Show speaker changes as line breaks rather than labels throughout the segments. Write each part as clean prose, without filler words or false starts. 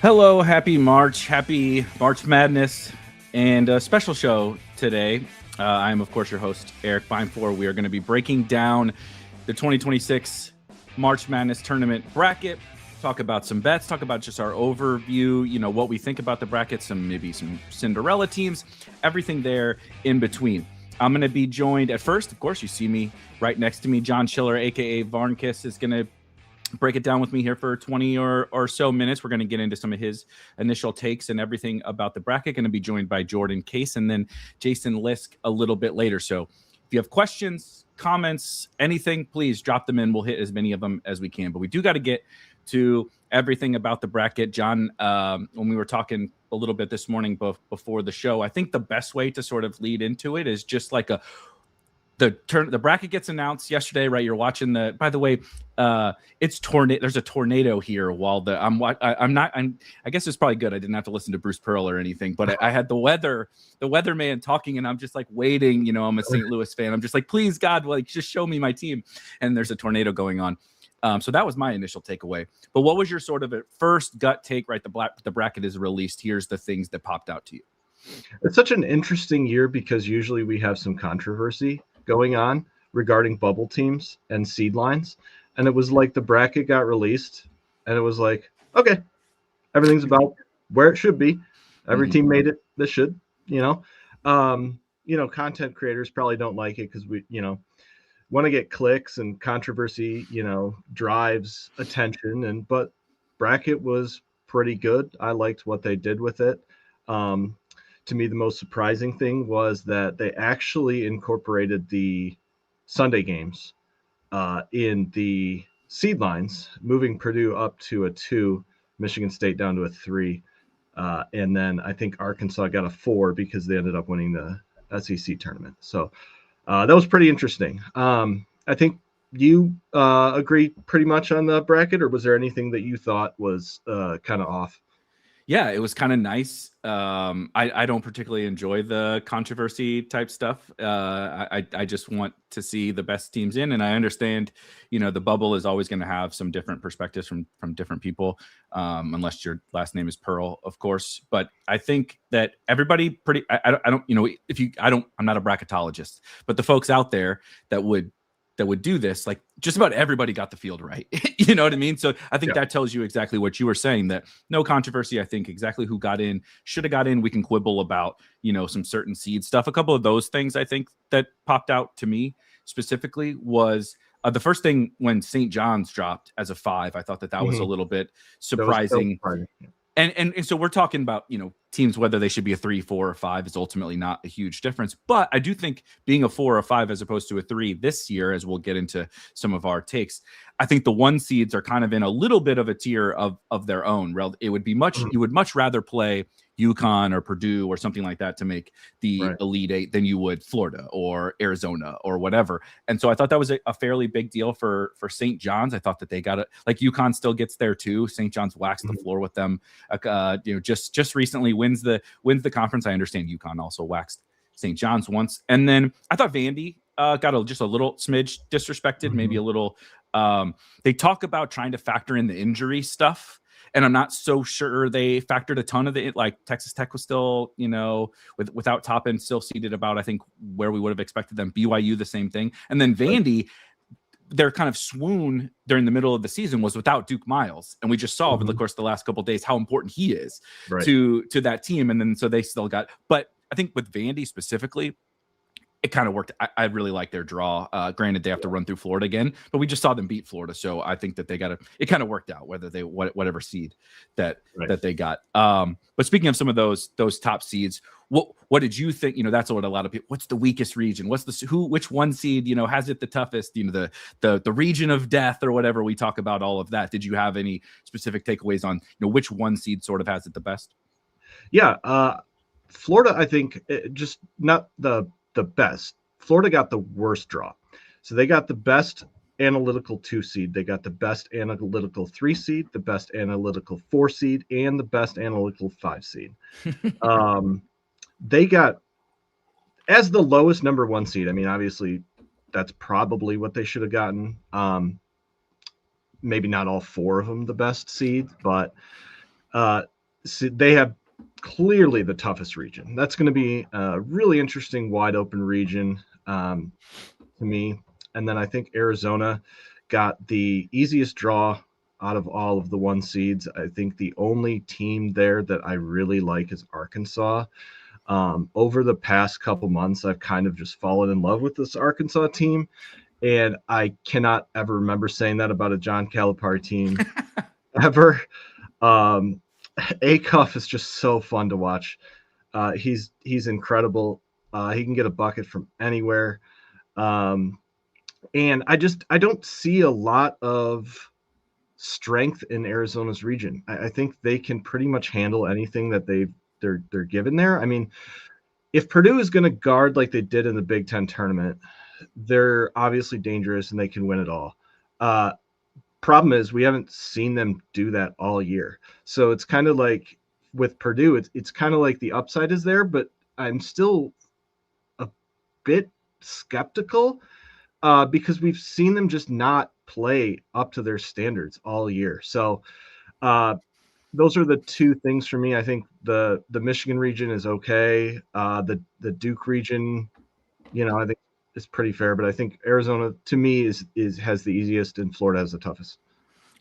Hello, happy March Madness, and a special show today. I am, of course, your host, Erik Beimfohr. We are going to be breaking down the 2026 March Madness tournament bracket, talk about some bets, talk about just our overview, what we think about the bracket, maybe some Cinderella teams, everything there in between. I'm going to be joined at first, of course, you see me right next to me. Jon Schiller, a.k.a. Varnkiss, is going to break it down with me here for 20 or so minutes. We're going to get into some of his initial takes and everything about the bracket. Going to be joined by Jourdan Case and then Jason Lisk a little bit later. So if you have questions, comments, anything, please drop them in. We'll hit as many of them as we can. But we do got to get to everything about the bracket. Jon, when we were talking a little bit this morning before the show, I think the best way to sort of lead into it is just like the bracket gets announced yesterday, right? You're watching by the way, it's tornado. There's a tornado here while I guess it's probably good. I didn't have to listen to Bruce Pearl or anything, but I had the weatherman talking, and I'm just like waiting. I'm a St. Louis fan. I'm just like, please God, like just show me my team. And there's a tornado going on. So that was my initial takeaway. But what was your sort of first gut take? Right, the bracket is released. Here's the things that popped out to you.
It's such an interesting year because usually we have some controversy going on regarding bubble teams and seed lines. And it was like the bracket got released and it was like, okay, everything's about where it should be. Every team made it. This should, content creators probably don't like it because we, want to get clicks, and controversy, drives attention. But bracket was pretty good. I liked what they did with it. To me, the most surprising thing was that they actually incorporated the Sunday games in the seed lines, moving Purdue up to a 2, Michigan State down to a 3. And then I think Arkansas got a 4 because they ended up winning the SEC tournament. So that was pretty interesting. I think you agree pretty much on the bracket, or was there anything that you thought was kind of off?
Yeah, it was kind of nice. I don't particularly enjoy the controversy type stuff. I just want to see the best teams in, and I understand, the bubble is always going to have some different perspectives from different people, unless your last name is Pearl, of course. But I think that everybody I don't, I'm not a bracketologist, but the folks out there that would do this, like just about everybody got the field right. You know what I mean? So I think that tells you exactly what you were saying, that no controversy. I think exactly who got in, should have got in. We can quibble about, some certain seed stuff. A couple of those things I think that popped out to me specifically was the first thing when St. John's dropped as a 5. I thought that was a little bit surprising. And so we're talking about, teams, whether they should be a 3, 4, or 5 is ultimately not a huge difference. But I do think being a 4 or 5 as opposed to a 3 this year, as we'll get into some of our takes, I think the 1 seeds are kind of in a little bit of a tier of their own. It would be you would much rather play UConn or Purdue or something like that to make the Elite 8 than you would Florida or Arizona or whatever. And so I thought that was a fairly big deal for St. John's. I thought that they got it. Like UConn still gets there too. St. John's waxed the floor with them. Just recently wins the conference. I understand UConn also waxed St. John's once. And then I thought Vandy got just a little smidge disrespected, maybe a little. They talk about trying to factor in the injury stuff, and I'm not so sure they factored a ton of it. Like Texas Tech was still, without Toppin, still seated about, I think, where we would have expected them. BYU, the same thing. And then Vandy, their kind of swoon during the middle of the season was without Duke Miles. And we just saw over the course of the last couple of days how important he is to that team. And then so they still got, but I think with Vandy specifically, it kind of worked. I really like their draw. Granted, they have to run through Florida again, but we just saw them beat Florida. So I think that it kind of worked out, whether they, whatever seed that they got. But speaking of some of those top seeds, what did you think? That's what a lot of people, what's the weakest region? Which 1 seed, has it the toughest, the region of death or whatever. We talk about all of that. Did you have any specific takeaways on, which 1 seed sort of has it the best?
Yeah. Florida, I think, just not the best. Florida got the worst draw. So they got the best analytical 2 seed. They got the best analytical 3 seed, the best analytical 4 seed, and the best analytical 5 seed. They got, as the lowest number 1 seed, I mean, obviously that's probably what they should have gotten. Maybe not all 4 of them the best seed, but So they have clearly the toughest region. That's going to be a really interesting, wide open region to me. And then I think Arizona got the easiest draw out of all of the 1 seeds. I think the only team there that I really like is Arkansas. Over the past couple months, I've kind of just fallen in love with this Arkansas team. And I cannot ever remember saying that about a John Calipari team ever. Acuff is just so fun to watch. He's incredible. He can get a bucket from anywhere. And I don't see a lot of strength in Arizona's region. I think they can pretty much handle anything that they're given there. I mean, if Purdue is going to guard like they did in the Big Ten tournament, they're obviously dangerous and they can win it all. Problem is we haven't seen them do that all year. So it's kind of like with Purdue, it's kind of like the upside is there, but I'm still a bit skeptical because we've seen them just not play up to their standards all year. So those are the 2 things for me. I think the Michigan region is okay. The Duke region, I think is pretty fair, but I think Arizona to me has the easiest and Florida has the toughest.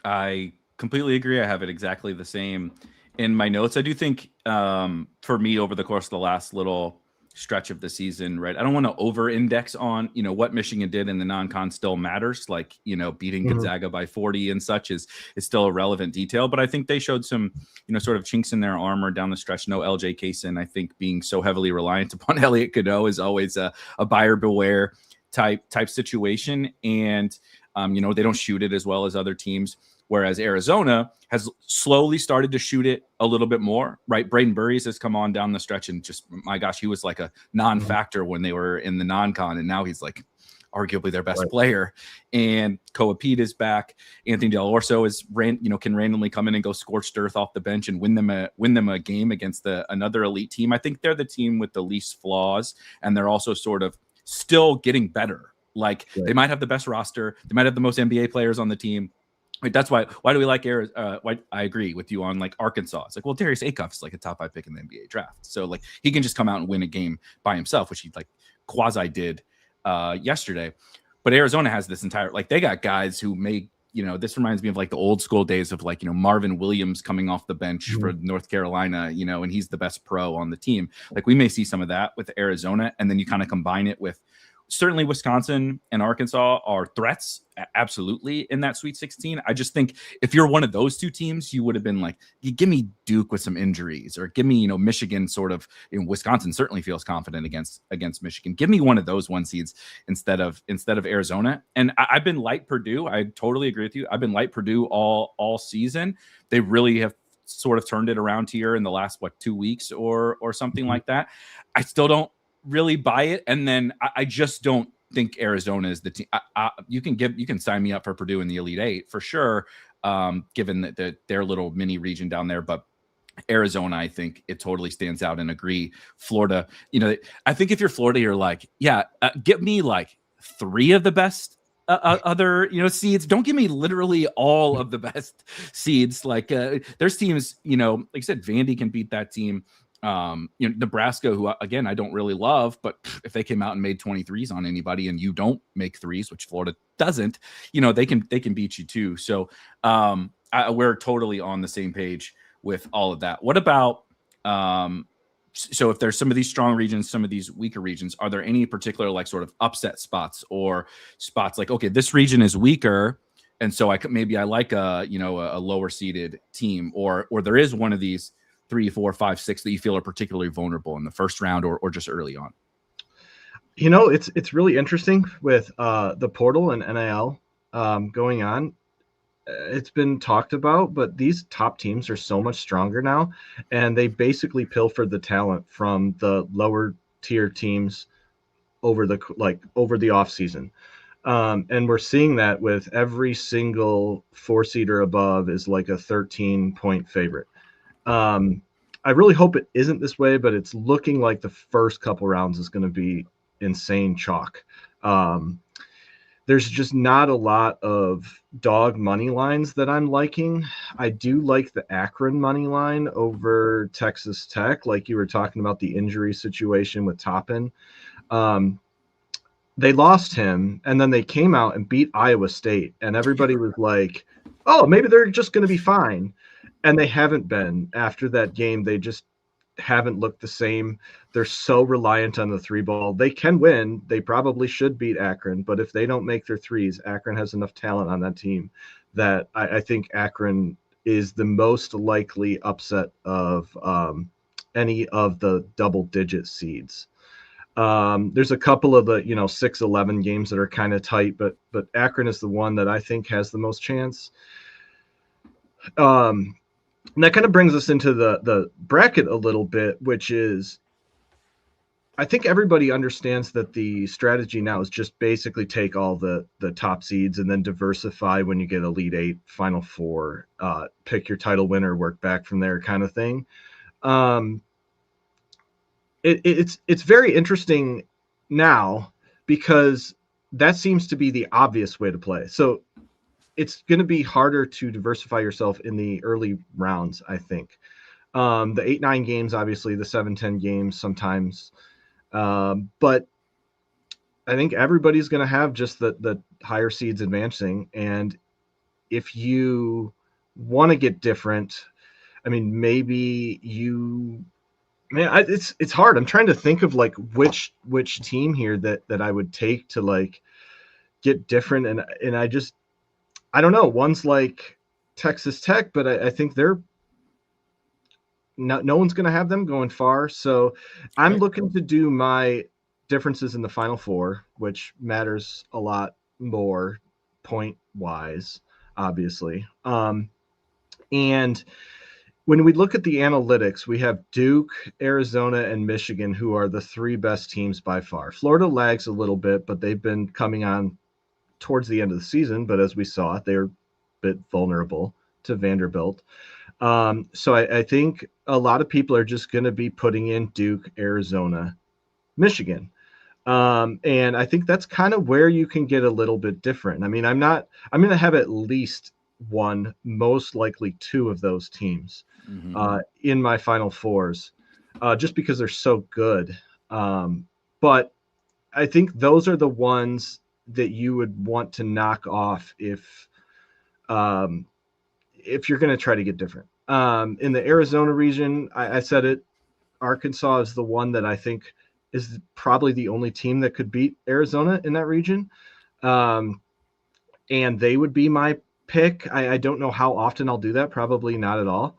I completely agree. I have it exactly the same in my notes. I do think for me over the course of the last little stretch of the season, right, I don't want to over index on, what Michigan did in the non-con still matters. Like, beating Gonzaga by 40 and such is still a relevant detail, but I think they showed some, sort of chinks in their armor down the stretch. No LJ Kaysen, I think being so heavily reliant upon Elliot Cadeau is always a buyer beware type situation. And, they don't shoot it as well as other teams. Whereas Arizona has slowly started to shoot it a little bit more, right? Braden Burries has come on down the stretch and just, my gosh, he was like a non-factor when they were in the non-con, and now he's like arguably their best player. And Koa Pete is back. Anthony Del Orso can randomly come in and go scorched earth off the bench and win them a game against another elite team. I think they're the team with the least flaws, and they're also sort of still getting better. Like they might have the best roster, they might have the most NBA players on the team. Like, that's why do we like why I agree with you on like Arkansas. It's like, well, Darius Acuff is like a top 5 pick in the NBA draft. So like he can just come out and win a game by himself, which he like quasi did yesterday. But Arizona has this entire, like they got guys who make, this reminds me of like the old school days of like, Marvin Williams coming off the bench for North Carolina, and he's the best pro on the team. Like we may see some of that with Arizona, and then you kind of combine it with certainly Wisconsin and Arkansas are threats, absolutely, in that Sweet 16. I just think if you're one of those 2 teams, you would have been like, you give me Duke with some injuries, or give me, Michigan sort of. Wisconsin certainly feels confident against Michigan. Give me one of those 1 seeds instead of Arizona. And I've been light Purdue. I totally agree with you. I've been light Purdue all season. They really have sort of turned it around here in the last 2 weeks or something like that. I still don't really buy it, and then I just don't think Arizona is the team. You can sign me up for Purdue in the Elite 8 for sure, given that their little mini region down there. But Arizona, I think it totally stands out, and agree. Florida, I think if you're Florida, you're like, give me like 3 of the best other seeds. Don't give me literally all of the best seeds. Like there's teams, like I said, Vandy can beat that team. Nebraska, who again I don't really love, but if they came out and made 23s on anybody and you don't make threes, which Florida doesn't, they can beat you too. So we're totally on the same page with all of that. What about so if there's some of these strong regions, some of these weaker regions, are there any particular like sort of upset spots or spots like, okay, this region is weaker, and so I like a lower seeded team, or there is one of these 3, 4, 5, 6 that you feel are particularly vulnerable in the first round or just early on?
It's really interesting with the portal and NIL going on. It's been talked about, but these top teams are so much stronger now, and they basically pilfered the talent from the lower tier teams over the off season. And we're seeing that with every single 4-seeder above is like a 13-point favorite. I really hope it isn't this way, but it's looking like the first couple rounds is going to be insane chalk. there's just not a lot of dog money lines that I'm liking. I do like the Akron money line over Texas Tech, like you were talking about the injury situation with Toppin. They lost him, and then they came out and beat Iowa State, and everybody was like, oh, maybe they're just going to be fine. And they haven't been. After that game, they just haven't looked the same. They're so reliant on the three ball. They can win. They probably should beat Akron, but if they don't make their threes, Akron has enough talent on that team that I think Akron is the most likely upset of any of the double-digit seeds. There's a couple of the 6-11 games that are kind of tight, but Akron is the one that I think has the most chance. And that kind of brings us into the bracket a little bit, which is, I think everybody understands that the strategy now is just basically take all the top seeds and then diversify when you get Elite Eight, Final Four, pick your title winner, work back from there kind of thing. It's very interesting now because that seems to be the obvious way to play. So it's going to be harder to diversify yourself in the early rounds, I think. The 8-9 games, obviously, the 7-10 games sometimes. But I think everybody's going to have just the higher seeds advancing. And if you want to get different, I mean, maybe you... Man, it's hard. I'm trying to think of like which team here that I would take to like get different, and I don't know. One's like Texas Tech, but I think they're no one's going to have them going far. So I'm looking to do my differences in the Final Four, which matters a lot more point wise, obviously. And when we look at the analytics, we have Duke, Arizona, and Michigan, who are the three best teams by far. Florida lags a little bit, but they've been coming on towards the end of the season. But as we saw, they're a bit vulnerable to Vanderbilt. So I think a lot of people are just going to be putting in Duke, Arizona, Michigan. And I think that's kind of where you can get a little bit different. I mean, I'm going to have at least one, most likely two of those teams in my Final Fours, just because they're so good. But I think those are the ones that you would want to knock off if you're going to try to get different. In the Arizona region, I said it, Arkansas is the one that I think is probably the only team that could beat Arizona in that region. And they would be my pick. I don't know how often I'll do that. Probably not at all.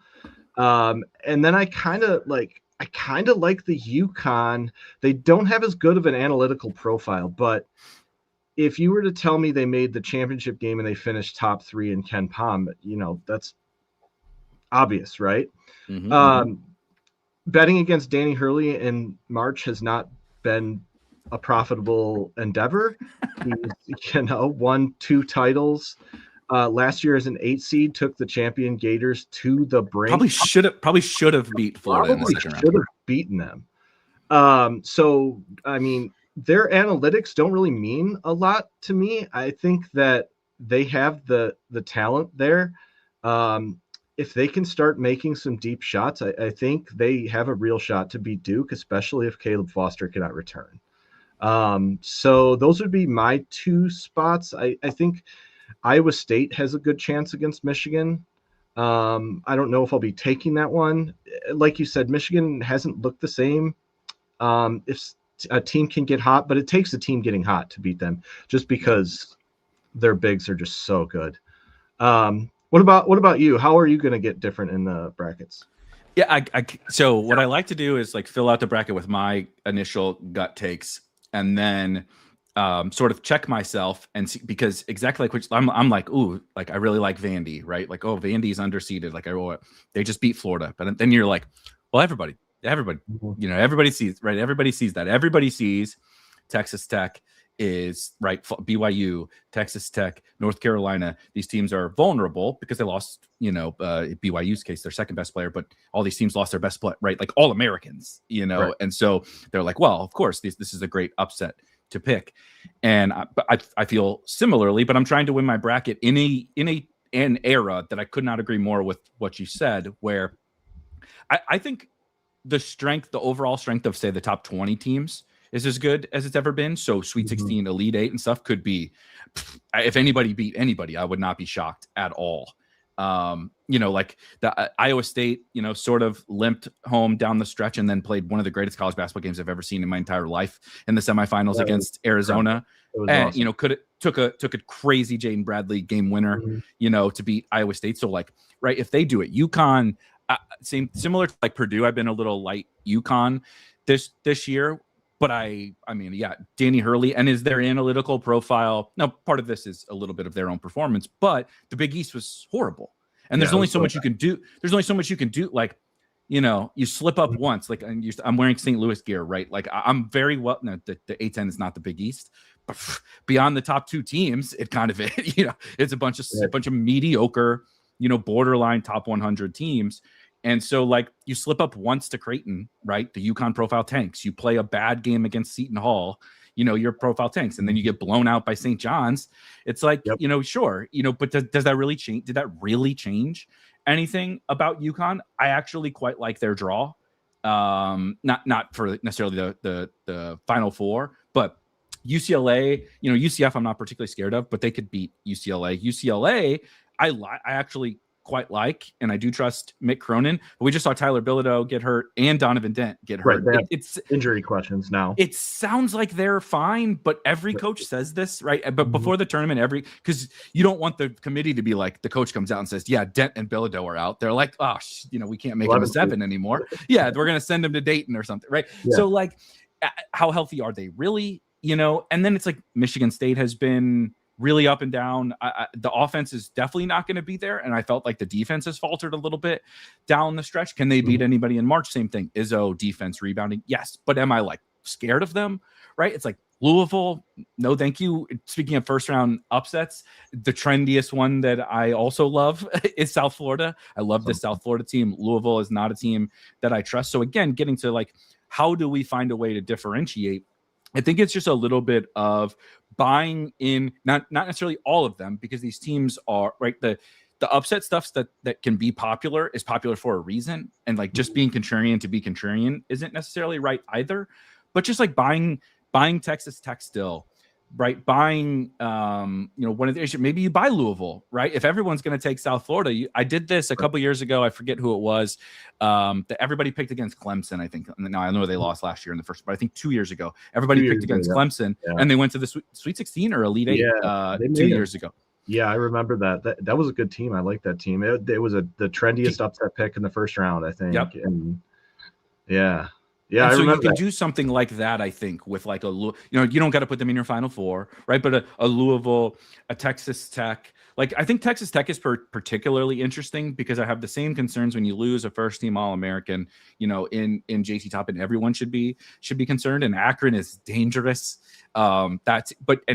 And then I kind of like the UConn. They don't have as good of an analytical profile, but if you were to tell me they made the championship game and they finished top 3 in Ken Pom, that's obvious, right? Betting against Danny Hurley in March has not been a profitable endeavor. He's, won 2 titles. Last year as an 8 seed, took the champion Gators to the brink.
Probably should have beat Florida in the second round.
Should have beaten them. So I mean, their analytics don't really mean a lot to me. I think that they have the talent there. If they can start making some deep shots, I think they have a real shot to beat Duke, especially if Caleb Foster cannot return. So those would be my 2 spots. I think Iowa State has a good chance against Michigan. I don't know if I'll be taking that one. Like you said, Michigan hasn't looked the same. If a team can get hot, but it takes a team getting hot to beat them just because their bigs are just so good. What about you? How are you going to get different in the brackets?
Yeah, so what I like to do is like fill out the bracket with my initial gut takes, and then sort of check myself and see, because exactly like which I'm like, ooh, like I really like Vandy, right? Like, oh, Vandy's underseeded. Like, they just beat Florida, but then you're like, well, everybody, everybody sees, right? Everybody sees that. Everybody sees Texas Tech is right. BYU, Texas Tech, North Carolina. These teams are vulnerable because they lost, BYU's case, their second best player, but all these teams lost their best player, right? Like all Americans, right. And so they're like, well, of course, this is a great upset to pick. And I feel similarly, but I'm trying to win my bracket in an era that I could not agree more with what you said, where I think the overall strength of, say, the top 20 teams is as good as it's ever been. So Sweet 16, Elite 8 and stuff could be, if anybody beat anybody, I would not be shocked at all. Like the Iowa State, sort of limped home down the stretch and then played one of the greatest college basketball games I've ever seen in my entire life in the semifinals against Arizona. And, awesome. Took a crazy Jaden Bradley game winner, to beat Iowa State. So like, right, if they do it, UConn, similar to like Purdue, I've been a little light UConn this year. But I mean, yeah, Danny Hurley and is their analytical profile. Now, part of this is a little bit of their own performance, but the Big East was horrible. And there's only so much you can do. There's only so much you can do. Like, you slip up once. Like, I'm wearing St. Louis gear, right? Like, I'm very well. No, the A10 is not the Big East. But beyond the top two teams, it kind of it's a bunch of mediocre, borderline top 100 teams. And so, like, you slip up once to Creighton, right? The UConn profile tanks. You play a bad game against Seton Hall, your profile tanks. And then you get blown out by St. John's. It's like, sure, but does that really change? Did that really change anything about UConn? I actually quite like their draw. Not for necessarily the Final Four, but UCLA, UCF I'm not particularly scared of, but they could beat UCLA. UCLA, I actually quite like, and I do trust Mick Cronin, but we just saw Tyler Bilodeau get hurt and Donovan Dent get hurt.
Right, it's injury questions now.
It sounds like they're fine, but every coach says this, right? But before the tournament, because you don't want the committee to be like, the coach comes out and says, yeah, Dent and Bilodeau are out. They're like, oh, we can't make him a 7 anymore. Yeah, we're going to send him to Dayton or something, right? Yeah. So like, how healthy are they really? And then it's like Michigan State has been really up and down. The offense is definitely not going to be there. And I felt like the defense has faltered a little bit down the stretch. Can they beat anybody in March? Same thing. Izzo defense rebounding. Yes. But am I like scared of them? Right. It's like Louisville. No, thank you. Speaking of first round upsets, the trendiest one that I also love is South Florida. I love this South Florida team. Louisville is not a team that I trust. So again, getting to like, how do we find a way to differentiate? I think it's just a little bit of buying in, not necessarily all of them, because these teams are right. The upset stuff that can be popular is popular for a reason. And like just being contrarian to be contrarian isn't necessarily right either, but just like buying Texas Tech still, right? Buying, one of the issues, maybe you buy Louisville, right? If everyone's going to take South Florida, I did this a couple years ago. I forget who it was, that everybody picked against Clemson, I think. Now I know they lost last year in the first, but I think 2 years ago, everybody picked against Clemson and they went to the Sweet 16 or Elite 8 2 years ago.
Yeah, I remember that. That was a good team. I like that team. It was the trendiest upset pick in the first round, I think. Yep. And yeah. Yeah,
and so you can do something like that, I think, with like you don't got to put them in your Final Four, right? But a Louisville, a Texas Tech. Like, I think Texas Tech is particularly interesting because I have the same concerns when you lose a first-team All-American, in JT Toppin. Everyone should be concerned, and Akron is dangerous. And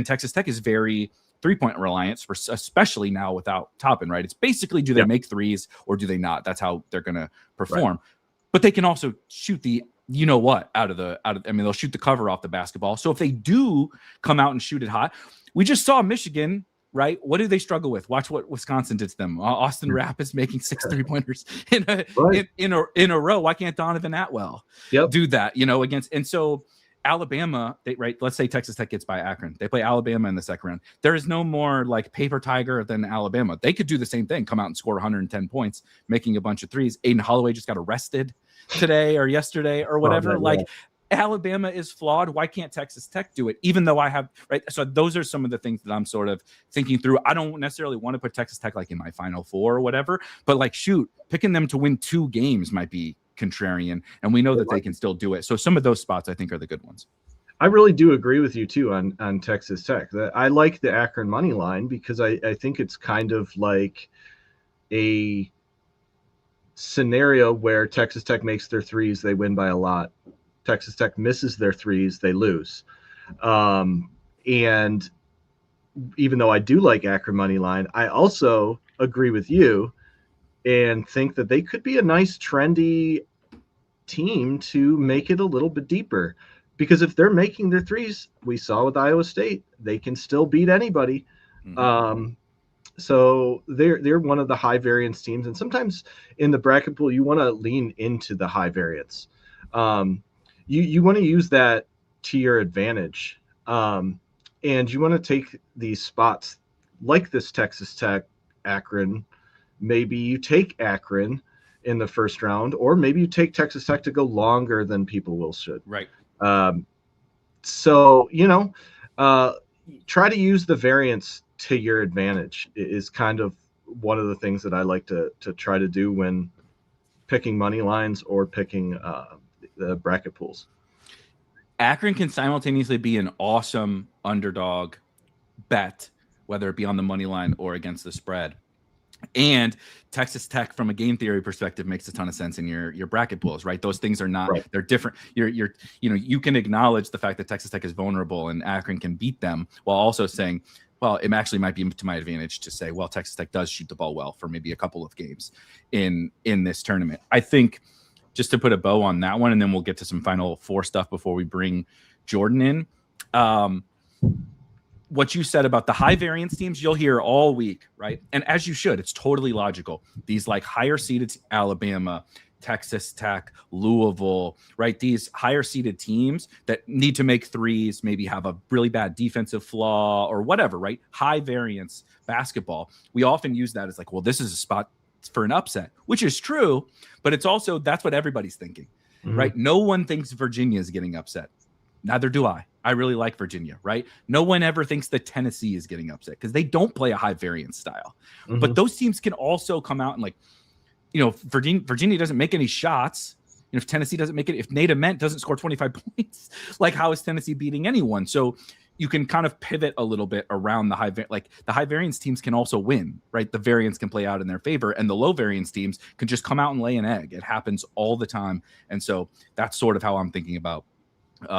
Texas Tech is very three-point reliance, especially now without Toppin, right? It's basically, do they make threes or do they not? That's how they're going to perform. Right. But they can also shoot the they'll shoot the cover off the basketball. So if they do come out and shoot it hot, we just saw Michigan, right? What do they struggle with? Watch what Wisconsin did to them. Austin Rapp is making 6 3-pointers in a row. Why can't Donovan Atwell do that? Against, and so Alabama, let's say Texas Tech gets by Akron. They play Alabama in the second round. There is no more like paper tiger than Alabama. They could do the same thing, come out and score 110 points, making a bunch of threes. Aiden Holloway just got arrested today or yesterday or whatever. Alabama is flawed. Why can't Texas Tech do it? Even though I have, right? So those are some of the things that I'm sort of thinking through. I don't necessarily want to put Texas Tech like in my Final Four or whatever, but like, shoot, picking them to win 2 games might be contrarian, and we know that they can still do it. So some of those spots I think are the good ones.
I really do agree with you too on Texas Tech. I like the Akron money line because I think it's kind of like a scenario where Texas Tech makes their threes, they win by a lot. Texas Tech misses their threes, they lose. And even though I do like Akron money line, I also agree with you and think that they could be a nice trendy team to make it a little bit deeper. because if they're making their threes, we saw with Iowa State, they can still beat anybody.
Mm-hmm.
So they're one of the high variance teams, and sometimes in the bracket pool, you want to lean into the high variance. You want to use that to your advantage, and you want to take these spots like this Texas Tech, Akron. Maybe you take Akron in the first round, or maybe you take Texas Tech to go longer than people will should.
Right.
So try to use the variance to your advantage is kind of one of the things that I like to try to do when picking money lines or picking the bracket pools.
Akron can simultaneously be an awesome underdog bet, whether it be on the money line or against the spread. And Texas Tech, from a game theory perspective, makes a ton of sense in your bracket pools, right? Those things are not, they're different. You can acknowledge the fact that Texas Tech is vulnerable and Akron can beat them, while also saying, well, it actually might be to my advantage to say, well, Texas Tech does shoot the ball well for maybe a couple of games in this tournament. I think, just to put a bow on that one, and then we'll get to some Final Four stuff before we bring Jourdan in. What you said about the high variance teams, you'll hear all week, right? And as you should, it's totally logical. These like higher seeded Alabama, Texas Tech, Louisville, right? These higher seeded teams that need to make threes, maybe have a really bad defensive flaw or whatever, right? High variance basketball. We often use that as like, well, this is a spot for an upset, which is true, but it's also, that's what everybody's thinking, right? No one thinks Virginia is getting upset. Neither do I. I really like Virginia, right? No one ever thinks that Tennessee is getting upset because they don't play a high variance style. But those teams can also come out and like, Virginia doesn't make any shots. If Tennessee doesn't make it, if Nate Ament doesn't score 25 points, like how is Tennessee beating anyone? So you can kind of pivot a little bit around the the high variance teams can also win, right? The variance can play out in their favor, and the low variance teams can just come out and lay an egg. It happens all the time. And so that's sort of how I'm thinking about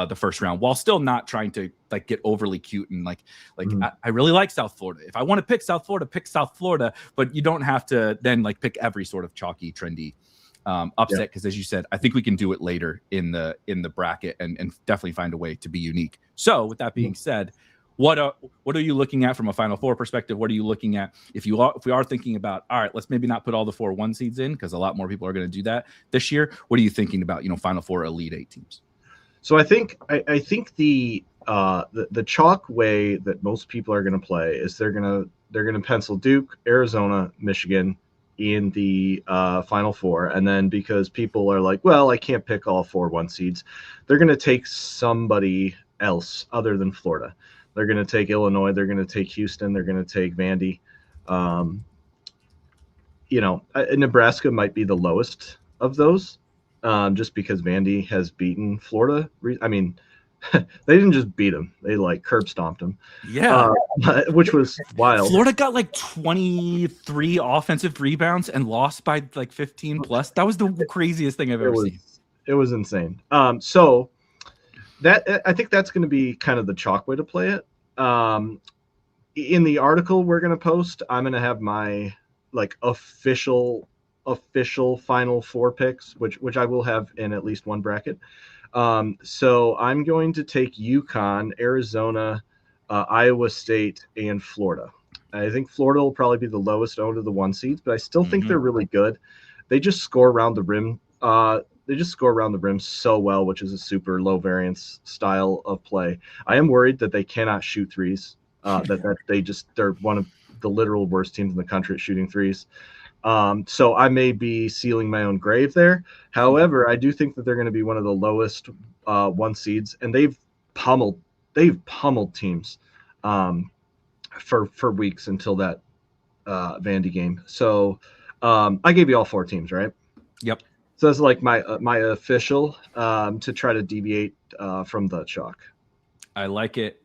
the first round, while still not trying to like get overly cute and I really like South Florida. If I want to pick South Florida, but you don't have to then like pick every sort of chalky, trendy upset, because as you said, I think we can do it later in the bracket and definitely find a way to be unique. So with that being said, what are you looking at from a Final Four perspective? What are you looking at if we are thinking about, all right, let's maybe not put all the 4 1 seeds in, because a lot more people are going to do that this year. What are you thinking about, Final Four Elite 8 teams?
So I think the chalk way that most people are going to play is they're going to pencil Duke, Arizona, Michigan in the Final Four, and then because people are like, well, I can't pick all 4 1 seeds, they're going to take somebody else other than Florida. They're going to take Illinois, they're going to take Houston, they're going to take Vandy. Nebraska might be the lowest of those. Just because Vandy has beaten Florida. I mean, they didn't just beat them; they like curb stomped them.
Yeah,
which was wild.
Florida got like 23 offensive rebounds and lost by like 15 plus. That was the craziest thing I've ever seen.
It was insane. So that I think that's going to be kind of the chalk way to play it. In the article we're going to post, I'm going to have my like official Final Four picks, which I will have in at least one bracket. So I'm going to take UConn, Arizona, Iowa State, and Florida. I think Florida will probably be the lowest owned of the 1 seeds, but I still think they're really good. They just score around the rim. They just score around the rim so well, which is a super low variance style of play. I am worried that they cannot shoot threes. They're one of the literal worst teams in the country at shooting threes. So I may be sealing my own grave there. However, I do think that they're going to be one of the lowest 1 seeds, and they've pummeled teams for weeks until that Vandy game. So I gave you all 4 teams, right?
Yep.
So that's like my official to try to deviate from the chalk.
I like it.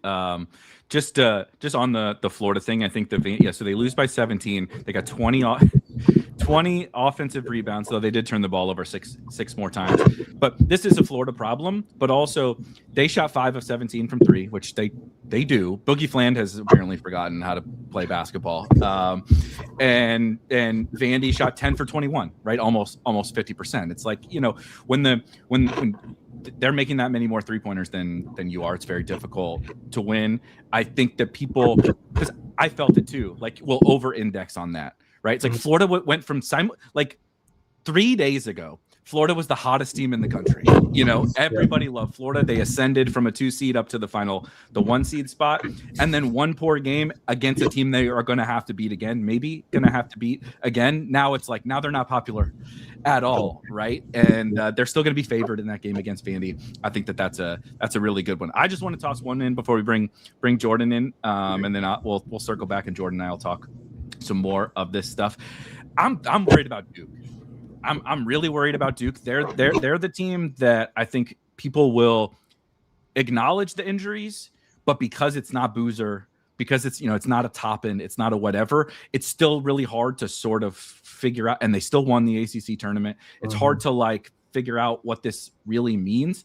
Just on the Florida thing, I think so they lose by 17. They got 20 offensive rebounds, though they did turn the ball over six more times. But this is a Florida problem. But also, they shot 5 of 17 from 3, which they do. Boogie Fland has apparently forgotten how to play basketball. And Vandy shot 10 for 21, right? Almost 50%. It's like, when they're making that many more 3-pointers than you are. It's very difficult to win. I think that people, because I felt it too, like will over-index on that, right? It's like Florida went from 3 days ago. Florida was the hottest team in the country. You know, everybody loved Florida. They ascended from a 2 seed up to the 1 seed spot. And then one poor game against a team they are going to have to beat again, maybe going to have to beat again. Now it's like, now they're not popular at all, right? And they're still going to be favored in that game against Vandy. I think that's a really good one. I just want to toss one in before we bring Jourdan in, and then we'll circle back, and Jourdan and I will talk some more of this stuff. I'm worried about Duke. I'm really worried about Duke. They're the team that I think people will acknowledge the injuries, but because it's not Boozer, because it's not a Toppin, it's not a whatever, it's still really hard to sort of figure out. And they still won the ACC tournament. It's hard to like figure out what this really means.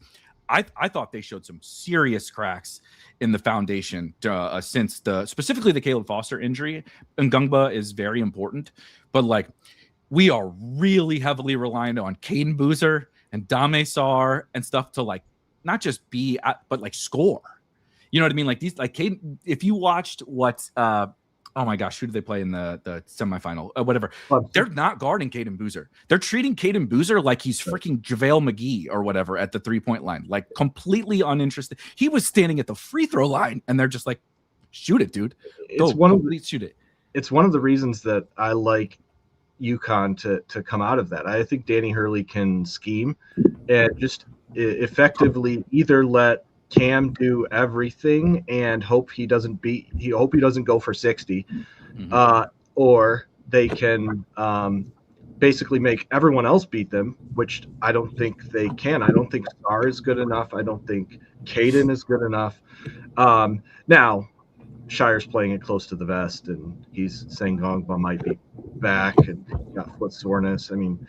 I thought they showed some serious cracks in the foundation since specifically the Caleb Foster injury. And Ngungba is very important, but like, we are really heavily reliant on Caden Boozer and Dame Sarr and stuff to like not just be but like score. You know what I mean? Like these, like Caden. If you watched what, oh my gosh, who did they play in the semifinal? Whatever. They're not guarding Caden Boozer. They're treating Caden Boozer like he's freaking JaVale McGee or whatever at the 3-point line, like completely uninterested. He was standing at the free throw line, and they're just like, "Shoot it, dude! Shoot it."
It's one of the reasons that I like UConn to come out of that. I think Danny Hurley can scheme and just effectively either let Cam do everything and hope he doesn't go for 60, or they can basically make everyone else beat them, which I don't think they can. I don't think Sarr is good enough. I don't think Caden is good enough. Now Shire's playing it close to the vest, and he's saying Ngongba might be back and got foot soreness. I mean,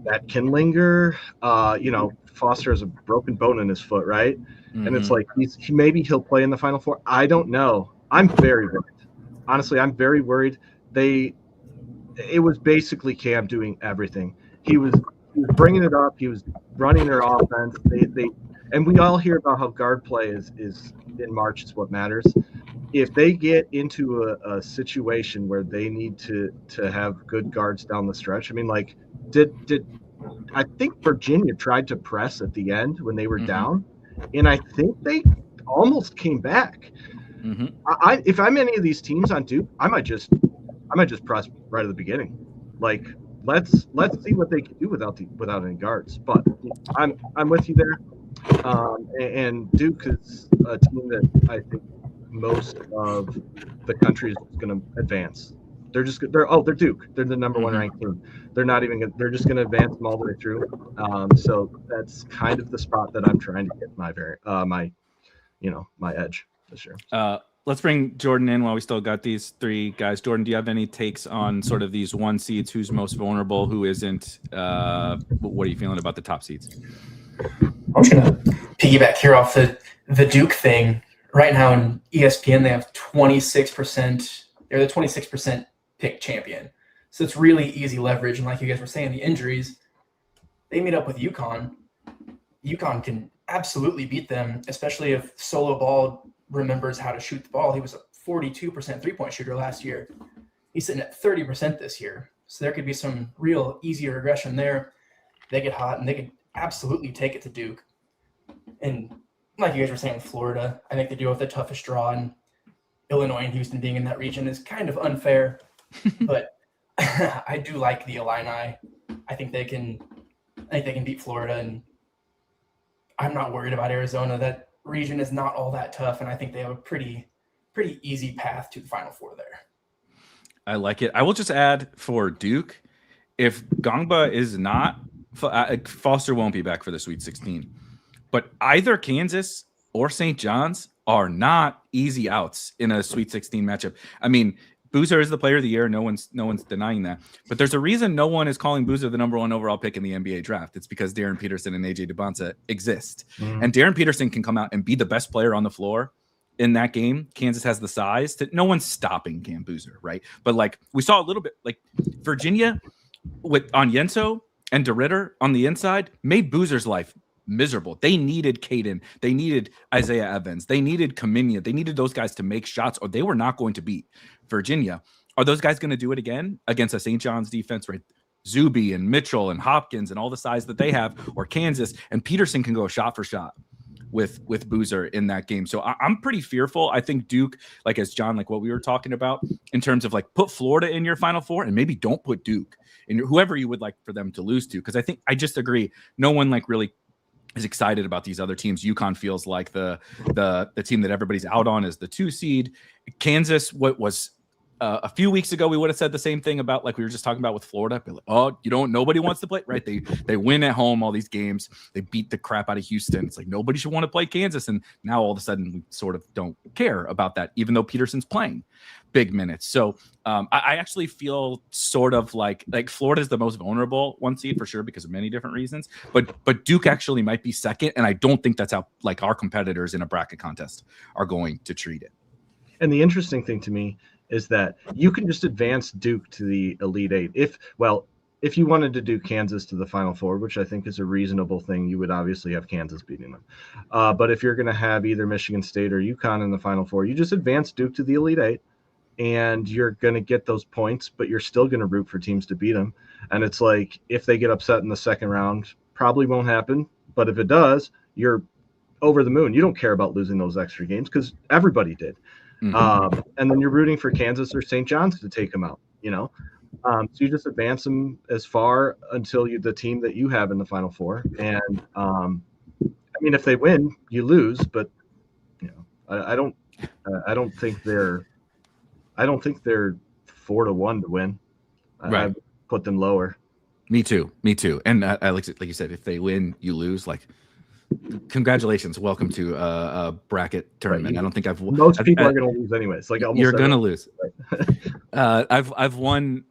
that can linger. Foster has a broken bone in his foot, right? And it's like maybe he'll play in the Final Four. I don't know. I'm very worried. Honestly, I'm very worried. It was basically Cam doing everything. He was bringing it up. He was running their offense. And we all hear about how guard play is in March is what matters. If they get into a situation where they need to have good guards down the stretch, I mean, like, I think Virginia tried to press at the end when they were down, and I think they almost came back. If I'm any of these teams on Duke, I might just press right at the beginning. Like, let's see what they can do without any guards. But I'm with you there. And Duke is a team that I think most of the country is going to advance. They're Duke. They're the number one ranked team. They're not even. They're just going to advance them all the way through. So that's kind of the spot that I'm trying to get my edge this year.
Let's bring Jourdan in while we still got these three guys. Jourdan, do you have any takes on sort of these 1 seeds? Who's most vulnerable? Who isn't? What are you feeling about the top seeds?
I'm just gonna piggyback here off the Duke thing. Right now in ESPN, they have 26%. They're the 26% pick champion. So it's really easy leverage. And like you guys were saying, the injuries, they meet up with UConn. UConn can absolutely beat them, especially if Solo Ball remembers how to shoot the ball. He was a 42% 3-point shooter last year. He's sitting at 30% this year. So there could be some real easy regression there. They get hot, and they could absolutely take it to Duke. And like you guys were saying with Florida, I think they do have the toughest draw, and Illinois and Houston being in that region is kind of unfair. But I do like the Illini. I think they can beat Florida, and I'm not worried about Arizona. That region is not all that tough, and I think they have a pretty easy path to the Final Four there.
I like it. I will just add for Duke, if Ngongba is not, Foster won't be back for the Sweet 16. But either Kansas or St. John's are not easy outs in a Sweet 16 matchup. I mean, Boozer is the player of the year. No one's denying that. But there's a reason no one is calling Boozer the number 1 overall pick in the NBA draft. It's because Darren Peterson and AJ DeBonta exist. And Darren Peterson can come out and be the best player on the floor in that game. Kansas has the size to, no one's stopping Cam Boozer, right? But like we saw a little bit, like Virginia on Yenso and DeRitter on the inside made Boozer's life miserable. They needed Caden. They needed Isaiah Evans. They needed Kaminia. They needed those guys to make shots, or they were not going to beat Virginia. Are those guys going to do it again against a St. John's defense, right? Zuby and Mitchell and Hopkins and all the size that they have, or Kansas, and Peterson can go shot for shot with Boozer in that game. So I'm pretty fearful. I think Duke, like as John, like what we were talking about in terms of like put Florida in your Final Four and maybe don't put Duke in whoever you would like for them to lose to. Because I just agree. No one like really is excited about these other teams. UConn feels like the team that everybody's out on is the 2 seed. Kansas, what was a few weeks ago, we would have said the same thing about like we were just talking about with Florida. Like, oh, nobody wants to play, right? They win at home all these games. They beat the crap out of Houston. It's like nobody should want to play Kansas, and now all of a sudden we sort of don't care about that, even though Peterson's playing big minutes. So I actually feel sort of like Florida is the most vulnerable 1 seed for sure because of many different reasons. But Duke actually might be second, and I don't think that's how like our competitors in a bracket contest are going to treat it.
And the interesting thing to me is that you can just advance Duke to the Elite Eight. If you wanted to do Kansas to the Final Four, which I think is a reasonable thing, you would obviously have Kansas beating them. But if you're going to have either Michigan State or UConn in the Final Four, you just advance Duke to the Elite Eight, and you're going to get those points, but you're still going to root for teams to beat them. And it's like, if they get upset in the second round, probably won't happen. But if it does, you're over the moon. You don't care about losing those extra games because everybody did. Mm-hmm. And then you're rooting for Kansas or St. John's to take them out, so you just advance them as far until the team that you have in the Final Four. And I mean, if they win, you lose, but I don't think they're 4-1 to win.
Right.
I put them lower.
Me too. And I like you said, if they win, you lose. Like, congratulations, welcome to a bracket tournament.
Right.
I don't think
most people are going to lose anyways. Like
you're going to lose. Right? I've won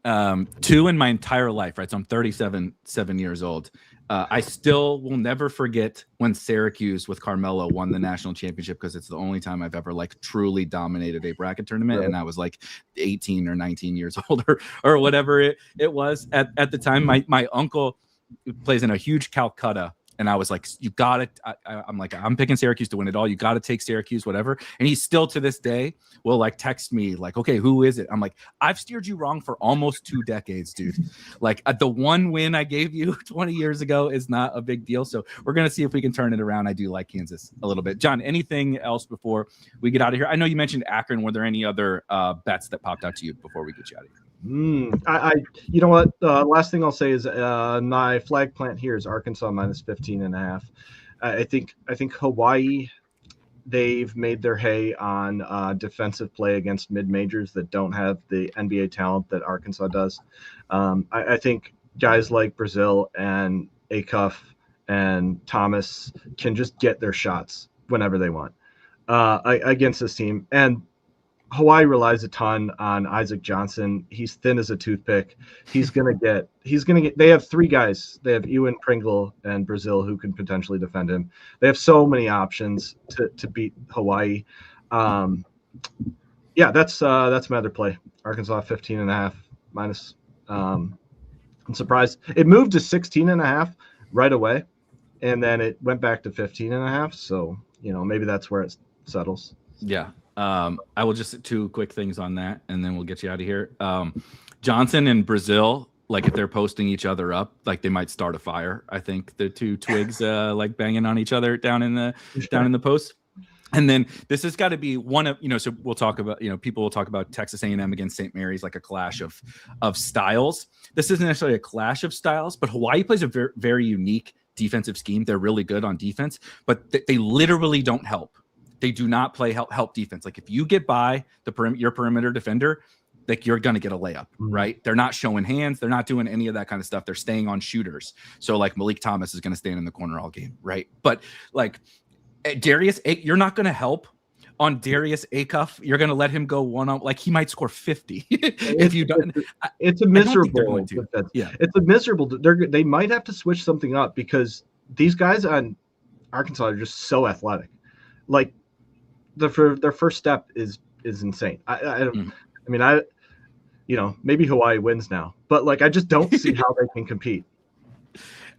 2 in my entire life. Right, so I'm 37 years old. I still will never forget when Syracuse with Carmelo won the national championship, because it's the only time I've ever like truly dominated a bracket tournament. Right. And I was like 18 or 19 years old or whatever it was at the time. My uncle plays in a huge Calcutta. And I was like, you got it. I'm like, I'm picking Syracuse to win it all. You got to take Syracuse, whatever. And he still to this day will like text me like, okay, who is it? I'm like, I've steered you wrong for almost 2 decades, dude. Like the one win I gave you 20 years ago is not a big deal. So we're going to see if we can turn it around. I do like Kansas a little bit. John, anything else before we get out of here? I know you mentioned Akron. Were there any other bets that popped out to you before we get you out of here?
You know what? Last thing I'll say is my flag plant here is Arkansas minus 15.5. I think Hawaii, they've made their hay on defensive play against mid-majors that don't have the NBA talent that Arkansas does. I think guys like Brazil and Acuff and Thomas can just get their shots whenever they want against this team. And Hawaii relies a ton on Isaac Johnson. He's thin as a toothpick. He's gonna get. They have 3 guys. They have Ewan, Pringle, and Brazil who can potentially defend him. They have so many options to beat Hawaii. That's my other play. Arkansas 15.5 minus. I'm surprised it moved to 16.5 right away, and then it went back to 15.5. So maybe that's where it settles.
Yeah. I will just 2 quick things on that, and then we'll get you out of here. Johnson and Brazil, like if they're posting each other up, like they might start a fire. I think the 2 twigs like banging on each other down in the post. And then this has got to be one of so we'll talk about people will talk about Texas A&M against St. Mary's, like a clash of styles. This isn't necessarily a clash of styles, but Hawaii plays a very, very unique defensive scheme. They're really good on defense, but they literally don't help. They do not play help defense. Like if you get by your perimeter defender, like you're going to get a layup, right? They're not showing hands. They're not doing any of that kind of stuff. They're staying on shooters. So like Malik Thomas is going to stand in the corner all game, right? But like Darius, you're not going to help on Darius Acuff. You're going to let him go one-on, like he might score 50 if you don't.
It's a miserable. It's a miserable. They might have to switch something up because these guys on Arkansas are just so athletic. Like their first step is insane. Maybe Hawaii wins now, but like I just don't see how they can compete.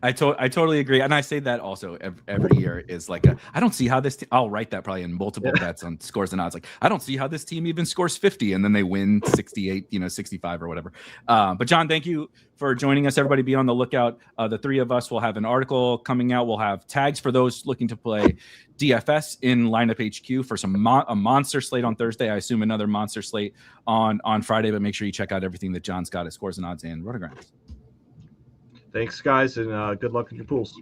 I totally agree, and I say that also every year is like I don't see how this I'll write that probably in multiple bets on scores and odds. Like I don't see how this team even scores 50 and then they win 68, 65 or whatever. But Jon, thank you for joining us. Everybody be on the lookout. The three of us will have an article coming out. We'll have tags for those looking to play DFS in Lineup HQ for a monster slate on Thursday. I assume another monster slate on Friday, but make sure you check out everything that John's got at Scores and Odds and RotoGrinders.
Thanks, guys, and good luck in your pools.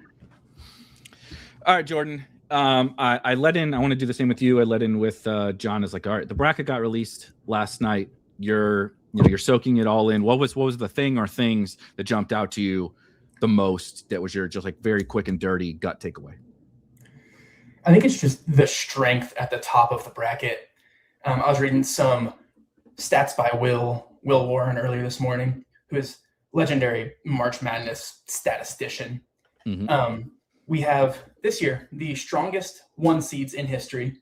All right, Jourdan. I let in. I want to do the same with you. I let in with Jon. Is like, all right, the bracket got released last night. You're soaking it all in. What was the thing or things that jumped out to you the most? That was your just like very quick and dirty gut takeaway.
I think it's just the strength at the top of the bracket. I was reading some stats by Will Warren earlier this morning, who is legendary March Madness statistician. Mm-hmm. We have this year the strongest 1 seeds in history,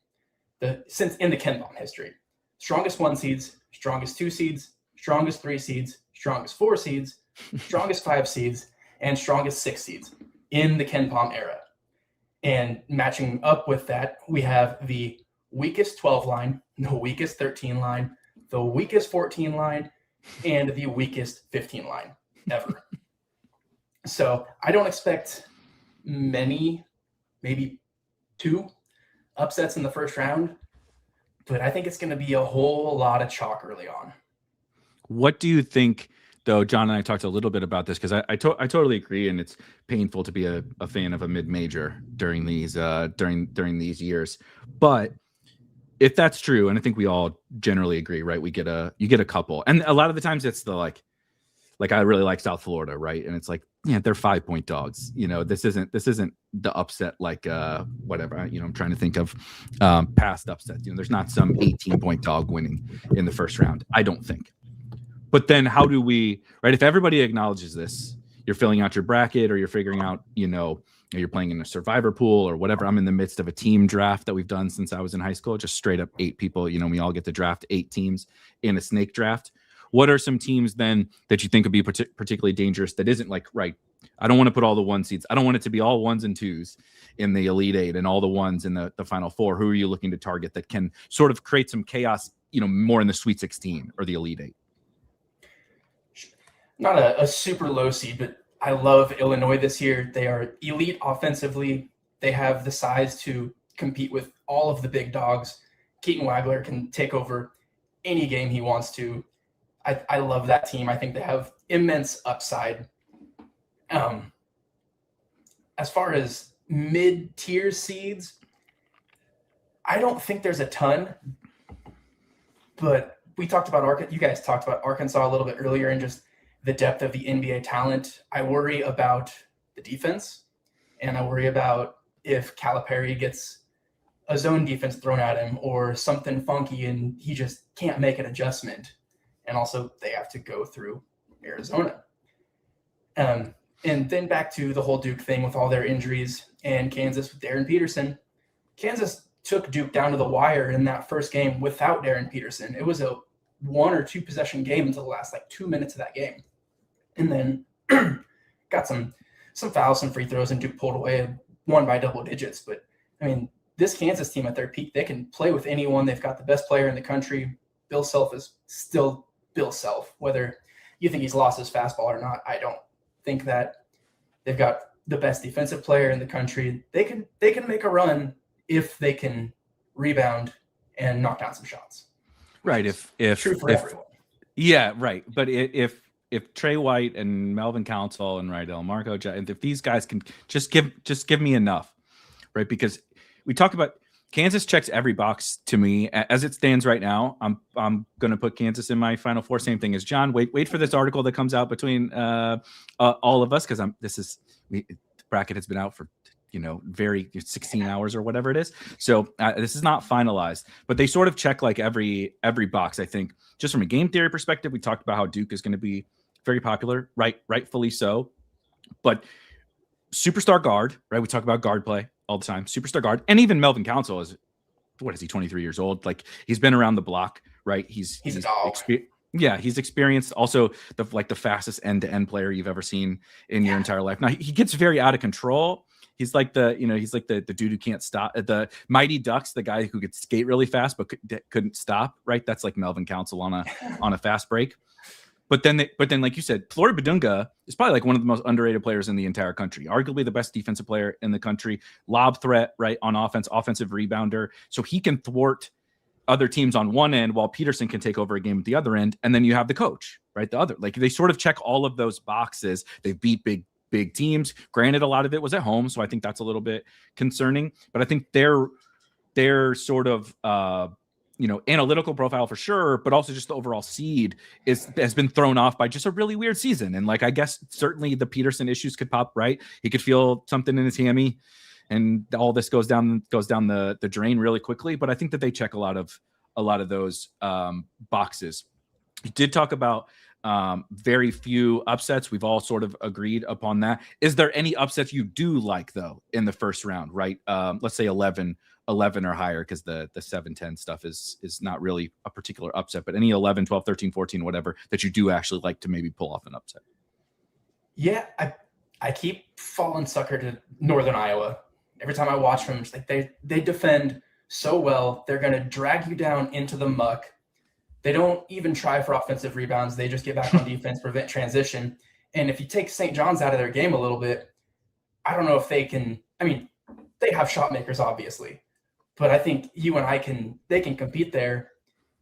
since in the KenPom history. Strongest 1 seeds, strongest 2 seeds, strongest 3 seeds, strongest 4 seeds, strongest 5 seeds, and strongest 6 seeds in the KenPom era. And matching up with that, we have the weakest 12 line, the weakest 13 line, the weakest 14 line, and the weakest 15 line ever. So I don't expect many, maybe 2 upsets in the first round, but I think it's going to be a whole lot of chalk early on.
What do you think, though? Jon and I talked a little bit about this because I totally agree, and it's painful to be a fan of a mid-major during these during these years. But if that's true, and I think we all generally agree, right? You get a couple, and a lot of the times it's the like I really like South Florida, right? And it's like, yeah, they're 5-point dogs. This isn't the upset like whatever. I'm trying to think of past upsets. There's not some 18-point dog winning in the first round. I don't think. But then how do we, right? If everybody acknowledges this, you're filling out your bracket or you're figuring out, you're playing in a survivor pool or whatever. I'm in the midst of a team draft that we've done since I was in high school, just straight up 8 people. We all get to draft 8 teams in a snake draft. What are some teams then that you think would be particularly dangerous that isn't like, right, I don't want to put all the 1 seeds. I don't want it to be all 1s and 2s in the Elite 8 and all the 1s in the Final 4. Who are you looking to target that can sort of create some chaos, more in the Sweet 16 or the Elite 8?
Not a super low seed, but I love Illinois this year. They are elite offensively. They have the size to compete with all of the big dogs. Keaton Wagler can take over any game he wants to. I love that team. I think they have immense upside. As far as mid-tier seeds, I don't think there's a ton, but you guys talked about Arkansas a little bit earlier and just the depth of the NBA talent. I worry about the defense, and I worry about if Calipari gets a zone defense thrown at him or something funky and he just can't make an adjustment. And also they have to go through Arizona. And then back to the whole Duke thing with all their injuries and Kansas with Darren Peterson. Kansas took Duke down to the wire in that first game without Darren Peterson. It was a 1 or 2 possession game until the last 2 minutes of that game. And then got some fouls, some free throws, and Duke pulled away and won by double digits. But, this Kansas team at their peak, they can play with anyone. They've got the best player in the country. Bill Self is still Bill Self. Whether you think he's lost his fastball or not, I don't think that. They've got the best defensive player in the country. They can make a run if they can rebound and knock down some shots.
Right. If
true for everyone.
Yeah, right. But if Trey White and Melvin Council and Marco, and if these guys can just give me enough, right? Because we talk about Kansas checks every box to me as it stands right now. I'm going to put Kansas in my Final 4. Same thing as Jon. Wait for this article that comes out between all of us because the bracket has been out for very 16 hours or whatever it is. So this is not finalized, but they sort of check every box. I think just from a game theory perspective, we talked about how Duke is going to be very popular, rightfully so. But superstar guard, right? We talk about guard play all the time. Superstar guard, and even Melvin Council is, what is he? 23 years old. He's been around the block, right? He's
a dog.
Yeah, he's experienced, also the fastest end-to-end player you've ever seen in your entire life. Now he gets very out of control. He's like the dude who can't stop. The Mighty Ducks, the guy who could skate really fast but couldn't stop. Right, that's like Melvin Council on a fast break. But then, like you said, Flory Badunga is probably like one of the most underrated players in the entire country. Arguably the best defensive player in the country. Lob threat, right, on offense, offensive rebounder. So he can thwart other teams on one end while Peterson can take over a game at the other end. And then you have the coach, right? The other, like, they sort of check all of those boxes. They've beat big teams. Granted, a lot of it was at home, so I think that's a little bit concerning. But I think their sort of analytical profile for sure, but also just the overall seed has been thrown off by just a really weird season. And like, I guess certainly the Peterson issues could pop, right? He could feel something in his hammy, and all this goes down the drain really quickly. But I think that they check a lot of those boxes. You did talk about very few upsets. We've all sort of agreed upon that. Is there any upsets you do like though in the first round, right? Let's say 11 or higher, because the 7-10 stuff is not really a particular upset, but any 11, 12, 13, 14, whatever, that you do actually like to maybe pull off an upset.
Yeah, I keep falling sucker to Northern Iowa. Every time I watch them, it's like they defend so well. They're going to drag you down into the muck. They don't even try for offensive rebounds. They just get back on defense, prevent transition. And if you take St. John's out of their game a little bit, I don't know if they can. I mean, they have shot makers, obviously, but I think they can compete there.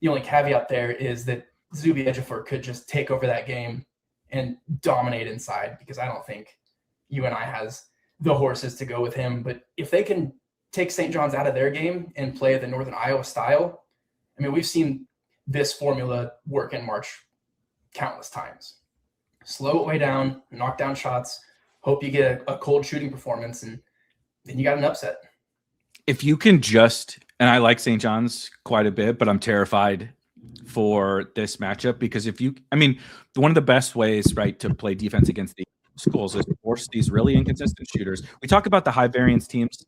The only caveat there is that Zuby Ejiofor could just take over that game and dominate inside, because I don't think UNI has the horses to go with him. But if they can take St. John's out of their game and play the Northern Iowa style, I mean, we've seen this formula work in March countless times. Slow it way down, knock down shots, hope you get a cold shooting performance, and then you got an upset.
If you can and I like St. John's quite a bit, but I'm terrified for this matchup, because one of the best ways, right, to play defense against the schools is to force these really inconsistent shooters. We talk about the high variance teams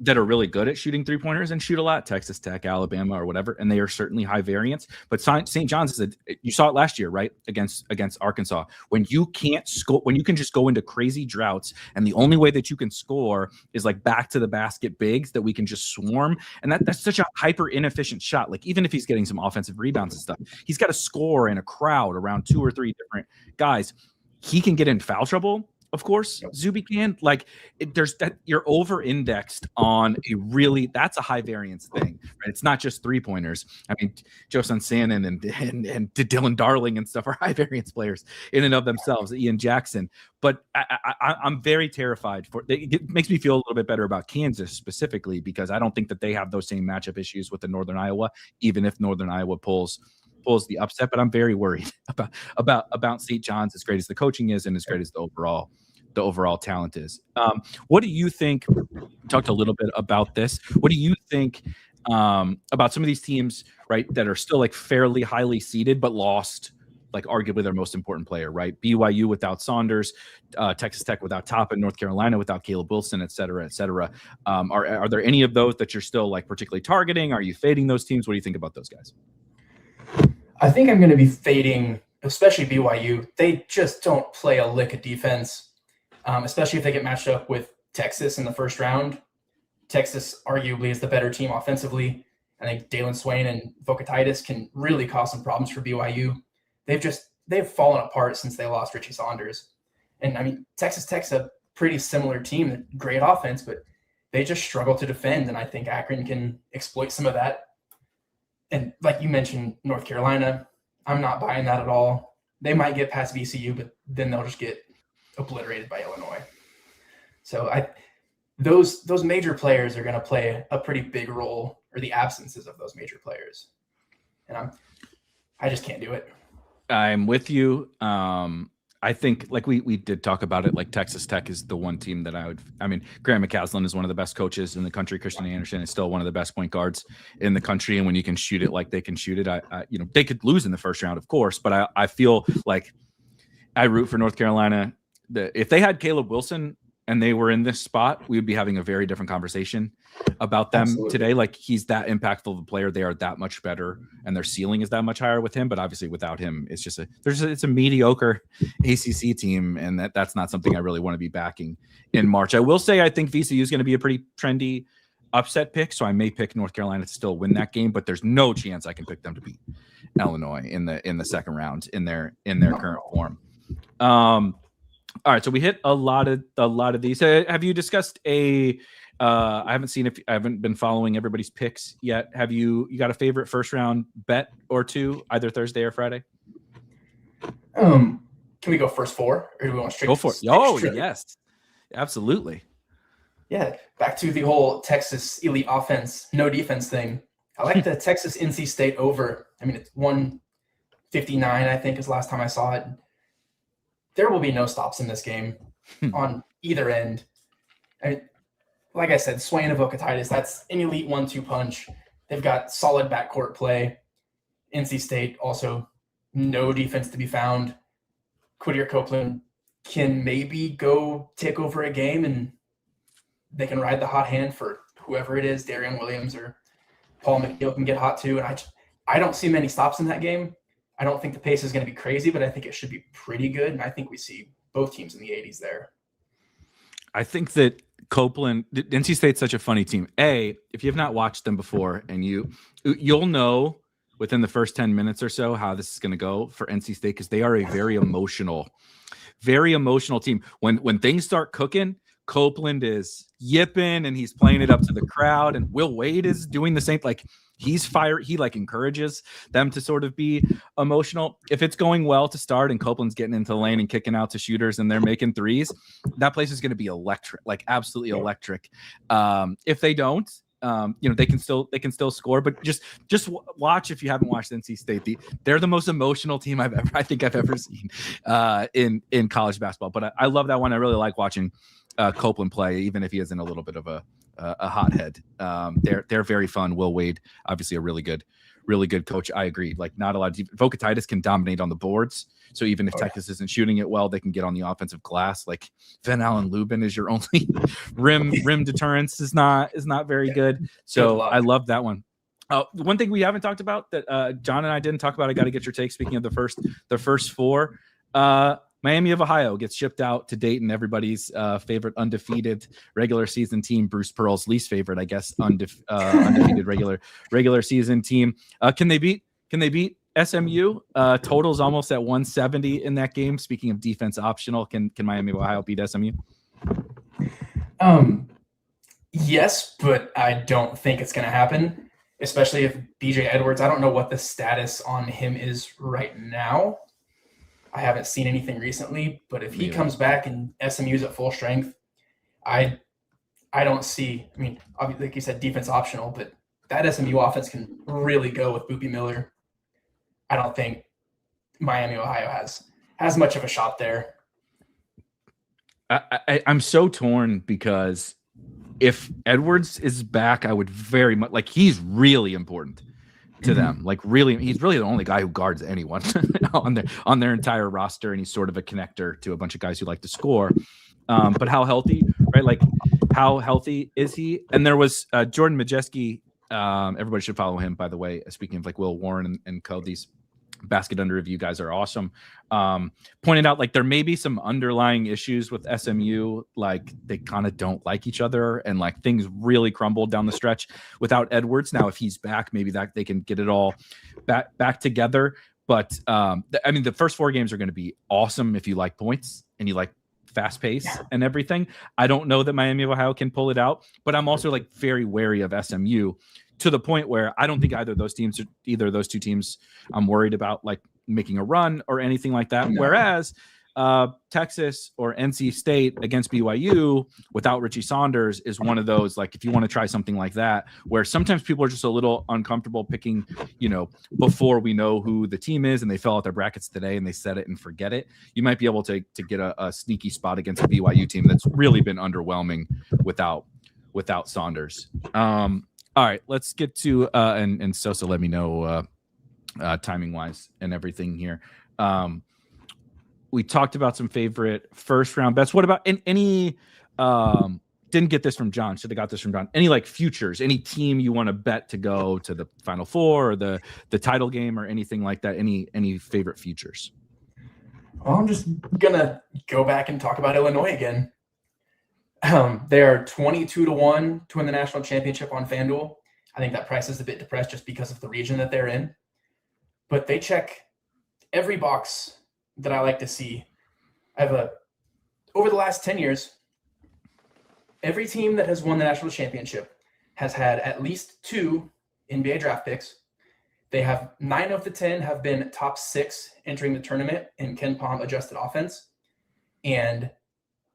that are really good at shooting 3-pointers and shoot a lot, Texas Tech, Alabama, or whatever, and they are certainly high variance. But St. John's you saw it last year, right, against Arkansas, when you can't score, when you can just go into crazy droughts, and the only way that you can score is like back to the basket bigs that we can just swarm, and that's such a hyper inefficient shot. Like, even if he's getting some offensive rebounds and stuff, he's got to score in a crowd around 2 or 3 different guys. He can get in foul trouble. Of course, Zuby can. Like, there's that, you're over-indexed on that's a high variance thing, right? It's not just 3-pointers. I mean, Joe Sansanin and Dylan Darling and stuff are high variance players in and of themselves. Ian Jackson, but I'm very terrified it makes me feel a little bit better about Kansas specifically, because I don't think that they have those same matchup issues with the Northern Iowa, even if Northern Iowa pulls the upset. But I'm very worried about St. John's, as great as the coaching is and as great as the overall talent is. What do you think? We talked a little bit about this. What do you think about some of these teams, right, that are still like fairly highly seeded but lost like arguably their most important player, right? BYU without Saunders, Texas Tech without Toppin, North Carolina without Caleb Wilson, et cetera, et cetera. Are there any of those that you're still like particularly targeting? Are you fading those teams? What do you think about those guys?
I think I'm going to be fading, especially BYU. They just don't play a lick of defense, especially if they get matched up with Texas in the first round. Texas arguably is the better team offensively. I think Dalen Swain and Vokatitis can really cause some problems for BYU. They've fallen apart since they lost Richie Saunders. And I mean, Texas Tech's a pretty similar team, great offense, but they just struggle to defend. And I think Akron can exploit some of that. And like you mentioned, North Carolina, I'm not buying that at all. They might get past VCU, but then they'll just get obliterated by Illinois. So those major players are going to play a pretty big role, or the absences of those major players. And I just can't do it.
I'm with you. I think, like we did talk about it, like Texas Tech is the one team that Grant McCaslin is one of the best coaches in the country. Christian Anderson is still one of the best point guards in the country. And when you can shoot it like they can shoot it, they could lose in the first round, of course, but I feel like I root for North Carolina. If they had Caleb Wilson and they were in this spot, we would be having a very different conversation about them today. Like, he's that impactful of a player. They are that much better, and their ceiling is that much higher with him. But obviously, without him, it's just it's a mediocre ACC team, and that's not something I really want to be backing in March. I will say I think VCU is going to be a pretty trendy upset pick, so I may pick North Carolina to still win that game, but there's no chance I can pick them to beat Illinois in the second round in their current form. All right, so we hit a lot of these. Have you discussed I haven't been following everybody's picks yet. Have you got a favorite first round bet or two, either Thursday or Friday?
Can we go first four, or do we want to
go for it? Yes, absolutely.
Yeah, back to the whole Texas elite offense, no defense thing. I like the Texas NC State over. I mean, it's 159, I think, is the last time I saw it. There will be no stops in this game on either end. I mean, like I said, Swain of Okatitis, that's an elite 1-2 punch. They've got solid backcourt play. NC State also no defense to be found. Quadir Copeland can maybe go take over a game, and they can ride the hot hand for whoever it is. Darian Williams or Paul McNeil can get hot too. And I don't see many stops in that game. I don't think the pace is going to be crazy, but I think it should be pretty good. And I think we see both teams in the 80s there.
I think that NC State's such a funny team. If you have not watched them before, and you'll know within the first 10 minutes or so how this is going to go for NC State, because they are a very emotional team. When things start cooking, Copeland is yipping and he's playing it up to the crowd, and Will Wade is doing the same. Like, he's fired. He encourages them to sort of be emotional. If it's going well to start and Copeland's getting into the lane and kicking out to shooters and they're making threes, that place is going to be electric, like absolutely electric. If they don't, they can still score, but just watch. If you haven't watched NC State, they're the most emotional team I think I've ever seen in college basketball. But I love that one. I really like watching Copeland play, even if he isn't a little bit of a hothead. They're very fun. Will Wade, obviously a really good coach. I agree. Like, not a lot of Vokatitis can dominate on the boards. So even if Texas isn't shooting it well, they can get on the offensive glass. Like, Van Allen Lubin is your only rim deterrence is not very good. So I love that one. One thing we haven't talked about that John and I didn't talk about, I got to get your take. Speaking of the first four, Miami of Ohio gets shipped out to Dayton, everybody's favorite undefeated regular season team. Bruce Pearl's least favorite, I guess, undefeated regular season team. Can they beat SMU? Total's almost at 170 in that game. Speaking of defense optional, can Miami of Ohio beat SMU?
Yes, but I don't think it's going to happen, especially if BJ Edwards, I don't know what the status on him is right now. I haven't seen anything recently, but if he comes back and SMU's at full strength, I don't see. I mean, obviously, like you said, defense optional, but that SMU offense can really go with Boopie Miller. I don't think Miami, Ohio has much of a shot there.
I'm so torn, because if Edwards is back, I would very much like. He's really important to them. Like, really, he's really the only guy who guards anyone on their entire roster, and he's sort of a connector to a bunch of guys who like to score. But how healthy, right? Like, how healthy is he? And there was Jordan Majeski. Everybody should follow him, by the way. Speaking of like Will Warren and co, these Basket Under Review guys are awesome. Pointed out, like, there may be some underlying issues with SMU, like they kind of don't like each other, and like things really crumbled down the stretch without Edwards. Now, if he's back, maybe that they can get it all back together. But I mean, the first four games are going to be awesome if you like points and you like fast pace and everything. I don't know that Miami of Ohio can pull it out, but I'm also like very wary of SMU, to the point where I don't think either of those two teams I'm worried about like making a run or anything like that. No. Whereas Texas or NC State against BYU without Richie Saunders is one of those, like, if you want to try something like that, where sometimes people are just a little uncomfortable picking, before we know who the team is and they fill out their brackets today and they set it and forget it. You might be able to get a sneaky spot against a BYU team that's really been underwhelming without Saunders. All right, let's get to and Sosa, let me know timing wise and everything here. we talked about some favorite first round bets. What about any didn't get this from John, should have got this from John. Any like futures, any team you want to bet to go to the Final Four or the title game or anything like that? Any favorite futures?
Well, I'm just gonna go back and talk about Illinois again. They are 22-1 to win the national championship on FanDuel. I think that price is a bit depressed just because of the region that they're in. But they check every box that I like to see. Over the last 10 years, every team that has won the national championship has had at least 2 NBA draft picks. They have 9 of the 10 have been top 6 entering the tournament in KenPom adjusted offense. And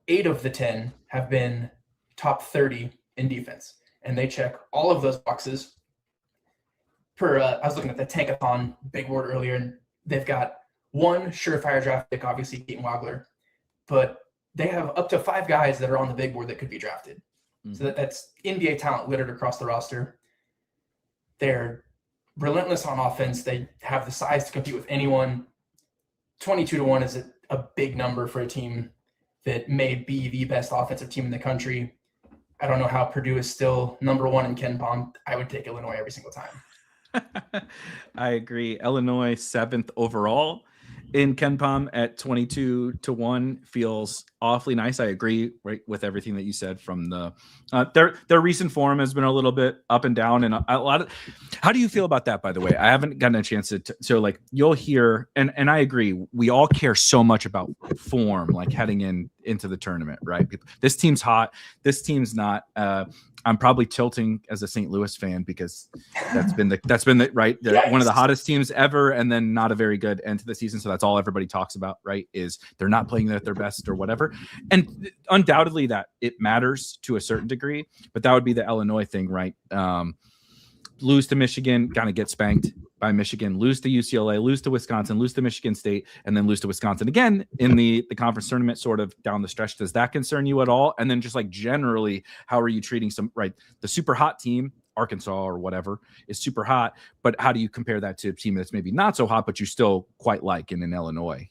8 of the 10 have been top 30 in defense. And they check all of those boxes. I was looking at the Tankathon big board earlier, and they've got 1 surefire draft pick, obviously Keaton Wagler, but they have up to 5 guys that are on the big board that could be drafted. Mm-hmm. So that's NBA talent littered across the roster. They're relentless on offense. They have the size to compete with anyone. 22-1 is a big number for a team that may be the best offensive team in the country. I don't know how Purdue is still number 1 in KenPom. I would take Illinois every single time.
I agree. Illinois 7th overall in KenPom at 22-1 feels awfully nice. I agree with everything that you said from the their recent form has been a little bit up and down, and a lot of. How do you feel about that, by the way? I haven't gotten a chance to so like you'll hear, and I agree, we all care so much about form, like heading into the tournament, right? This team's hot, this team's not. I'm probably tilting as a St. Louis fan because that's been the right one of the hottest teams ever, and then not a very good end to the season. So that's all everybody talks about, right? Is they're not playing at their best or whatever. And undoubtedly that it matters to a certain degree, but that would be the Illinois thing, right? Lose to Michigan, kind of get spanked by Michigan, lose to UCLA, lose to Wisconsin, lose to Michigan State, and then lose to Wisconsin again in the conference tournament sort of down the stretch. Does that concern you at all? And then just like generally, how are you treating the super hot team, Arkansas or whatever, is super hot, but how do you compare that to a team that's maybe not so hot, but you still quite like in Illinois?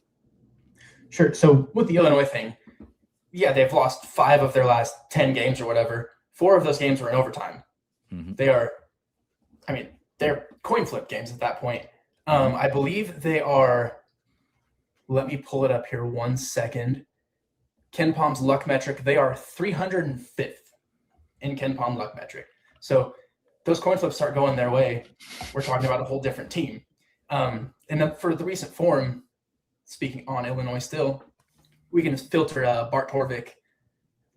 Sure. So with the Illinois thing, yeah, they've lost 5 of their last 10 games or whatever. 4 of those games were in overtime. Mm-hmm. They're coin flip games at that point. I believe they are, let me pull it up here 1 second. KenPom's luck metric, they are 305th in KenPom luck metric. So those coin flips start going their way, we're talking about a whole different team. And then for the recent form, speaking on Illinois still, we can filter Bart Torvik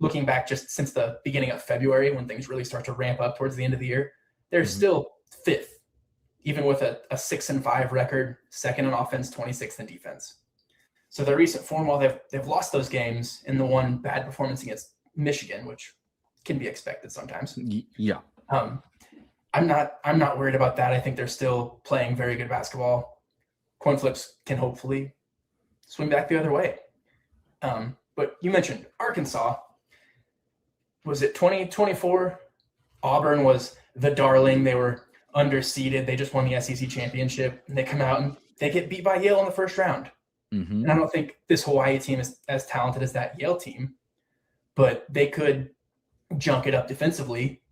looking back just since the beginning of February when things really start to ramp up towards the end of the year. They're still 5th, even with a 6-5 record, 2nd in offense, 26th in defense. So their recent form, while they've lost those games in the one bad performance against Michigan, which can be expected sometimes.
Yeah.
I'm not worried about that. I think they're still playing very good basketball. Coin flips can hopefully swing back the other way. But you mentioned Arkansas. Was it 2024? Auburn was the darling. They were underseeded. They just won the SEC championship. And they come out and they get beat by Yale in the first round. Mm-hmm. And I don't think this Hawaii team is as talented as that Yale team, but they could junk it up defensively.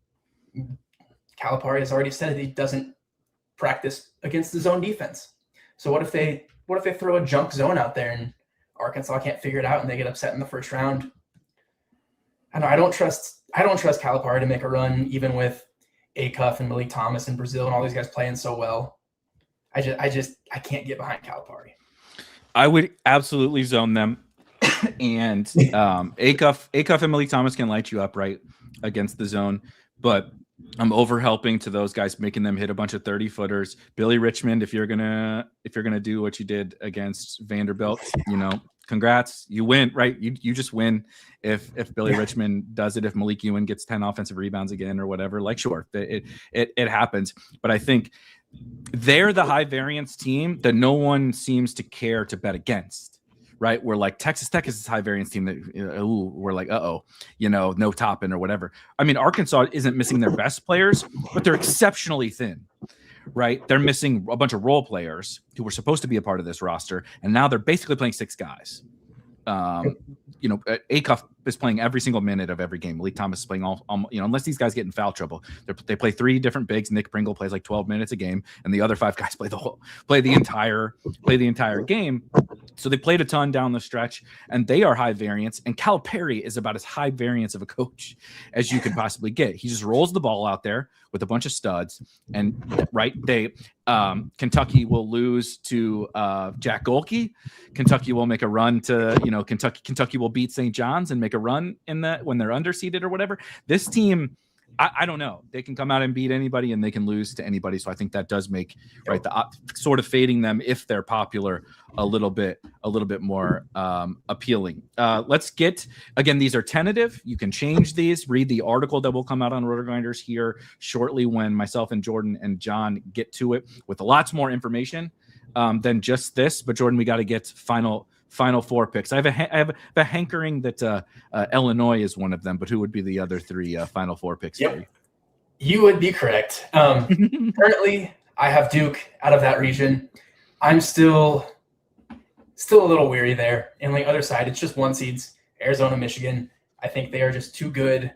Calipari has already said that he doesn't practice against the zone defense. So what if they throw a junk zone out there and Arkansas can't figure it out and they get upset in the first round? I don't trust Calipari to make a run, even with Acuff and Malik Thomas in Brazil and all these guys playing so well. I can't get behind Calipari.
I would absolutely zone them. And Acuff and Malik Thomas can light you up right against the zone, but I'm over helping to those guys, making them hit a bunch of 30-footers. Billy Richmond, if you're gonna do what you did against Vanderbilt, congrats, you win, right? You just win if Billy Richmond does it. If Malik Ewing gets 10 offensive rebounds again or whatever, like sure, it happens. But I think they're the high variance team that no one seems to care to bet against, right? We're like Texas Tech is this high variance team that we're like, no top end or whatever. I mean, Arkansas isn't missing their best players, but they're exceptionally thin, right? They're missing a bunch of role players who were supposed to be a part of this roster, and now they're basically playing 6 guys. Acuff is playing every single minute of every game. Malik Thomas is playing all unless these guys get in foul trouble. They play 3 different bigs. Nick Pringle plays like 12 minutes a game, and the other 5 guys play the entire game. So they played a ton down the stretch, and they are high variance. And Calipari is about as high variance of a coach as you could possibly get. He just rolls the ball out there with a bunch of studs, and Kentucky will lose to Jack Golke. Kentucky will make a run to Kentucky will beat St. John's and make a run in that when they're underseeded or whatever. This team, I don't know. They can come out and beat anybody, and they can lose to anybody. So I think that does make the sort of fading them if they're popular a little bit more appealing. Let's get again. These are tentative. You can change these. Read the article that will come out on RotoGrinders here shortly when myself and Jourdan and John get to it with lots more information than just this. But Jourdan, we got to get final 4 picks. I have a hankering that Illinois is one of them, but who would be the other 3 final 4 picks?
Yep.
For you?
You would be correct. Currently, I have Duke out of that region. I'm still a little weary there. And the other side, it's just 1 seeds, Arizona, Michigan. I think they are just too good.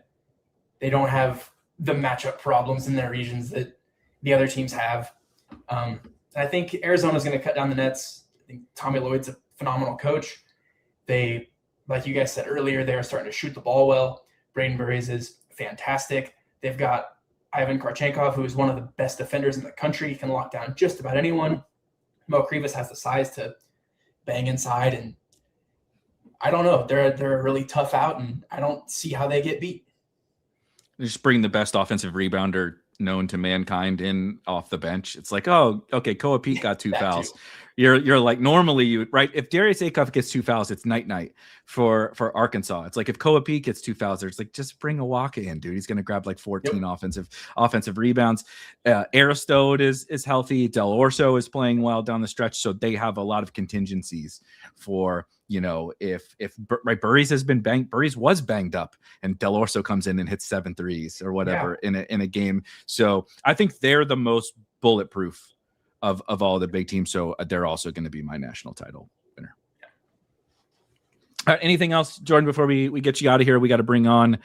They don't have the matchup problems in their regions that the other teams have. And I think Arizona's going to cut down the nets. I think Tommy Lloyd's a phenomenal coach. They, like you guys said earlier, they're starting to shoot the ball well. Braden Burries is fantastic. They've got Ivan Kravchenkov, who is one of the best defenders in the country. He can lock down just about anyone. Mo Krivas has the size to bang inside, and I don't know. They're a really tough out, and I don't see how they get beat.
They just bring the best offensive rebounder known to mankind in off the bench. It's like, oh, okay, Koa Pete got 2 fouls.
Too.
You're like, normally you right. If Darius Acuff gets 2 fouls, it's night for Arkansas. It's like if Koa Pete gets 2 fouls, it's like just bring Awaka in, dude. He's gonna grab like 14 offensive rebounds. Aristode is healthy. Del Orso is playing well down the stretch, so they have a lot of contingencies for if Burries has been banged. Burries was banged up, and Del Orso comes in and hits 7 threes or whatever in a game. So I think they're the most bulletproof of all the big teams. So they're also going to be my national title winner. Anything else, Jourdan, before we get you out of here? We got to bring on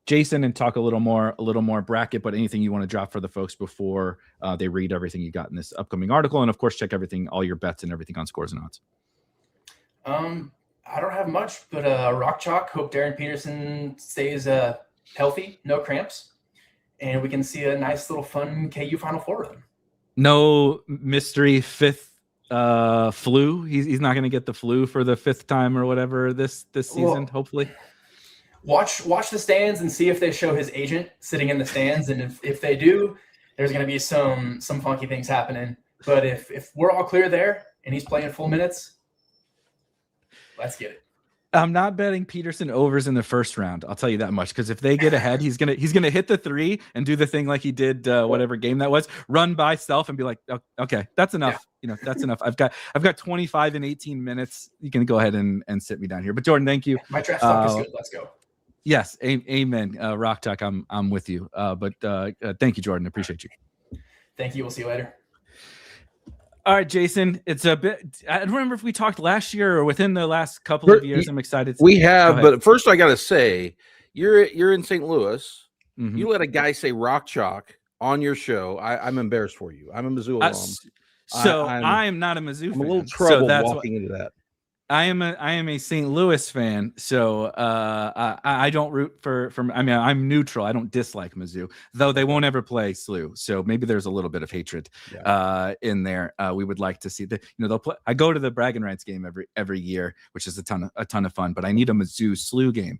Jason and talk a little more bracket, but anything you want to drop for the folks before they read everything you got in this upcoming article. And of course, check all your bets and everything on Scores and Odds.
I don't have much, but Rock Chalk. Hope Darren Peterson stays healthy, no cramps, and we can see a nice little fun KU Final Four with him. No mystery 5th flu. He's not going to get the flu for the 5th time or whatever this season. Hopefully, watch the stands and see if they show his agent sitting in the stands, and if they do, there's going to be some funky things happening. But if we're all clear there and he's playing full minutes, let's get it. I'm not betting Peterson overs in the first round. I'll tell you that much, because if they get ahead, he's gonna hit the 3 and do the thing like he did whatever game that was, run by self and be like, oh, okay, that's enough. Yeah. That's enough. I've got 25 and 18 minutes. You can go ahead and sit me down here. But Jourdan, thank you. My draft stock is good. Let's go. Yes, amen. Rock Talk, I'm with you. But thank you, Jourdan. Appreciate you. Thank you. We'll see you later. All right, Jason, it's a bit. I don't remember if we talked last year or within the last couple of years. I'm excited.
We have, but first I got to say, you're in St. Louis.
Mm-hmm.
You let a guy say Rock Chalk on your show. I'm embarrassed for you. I'm a Mizzou alum.
So I'm not a Mizzou fan.
I'm a little trouble walking into that.
I am a St. Louis fan, so I don't root for. I mean, I'm neutral. I don't dislike Mizzou, though they won't ever play SLU. So maybe there's a little bit of hatred in there. We would like to see they'll play. I go to the Bragging Rights game every year, which is a ton of fun. But I need a Mizzou SLU game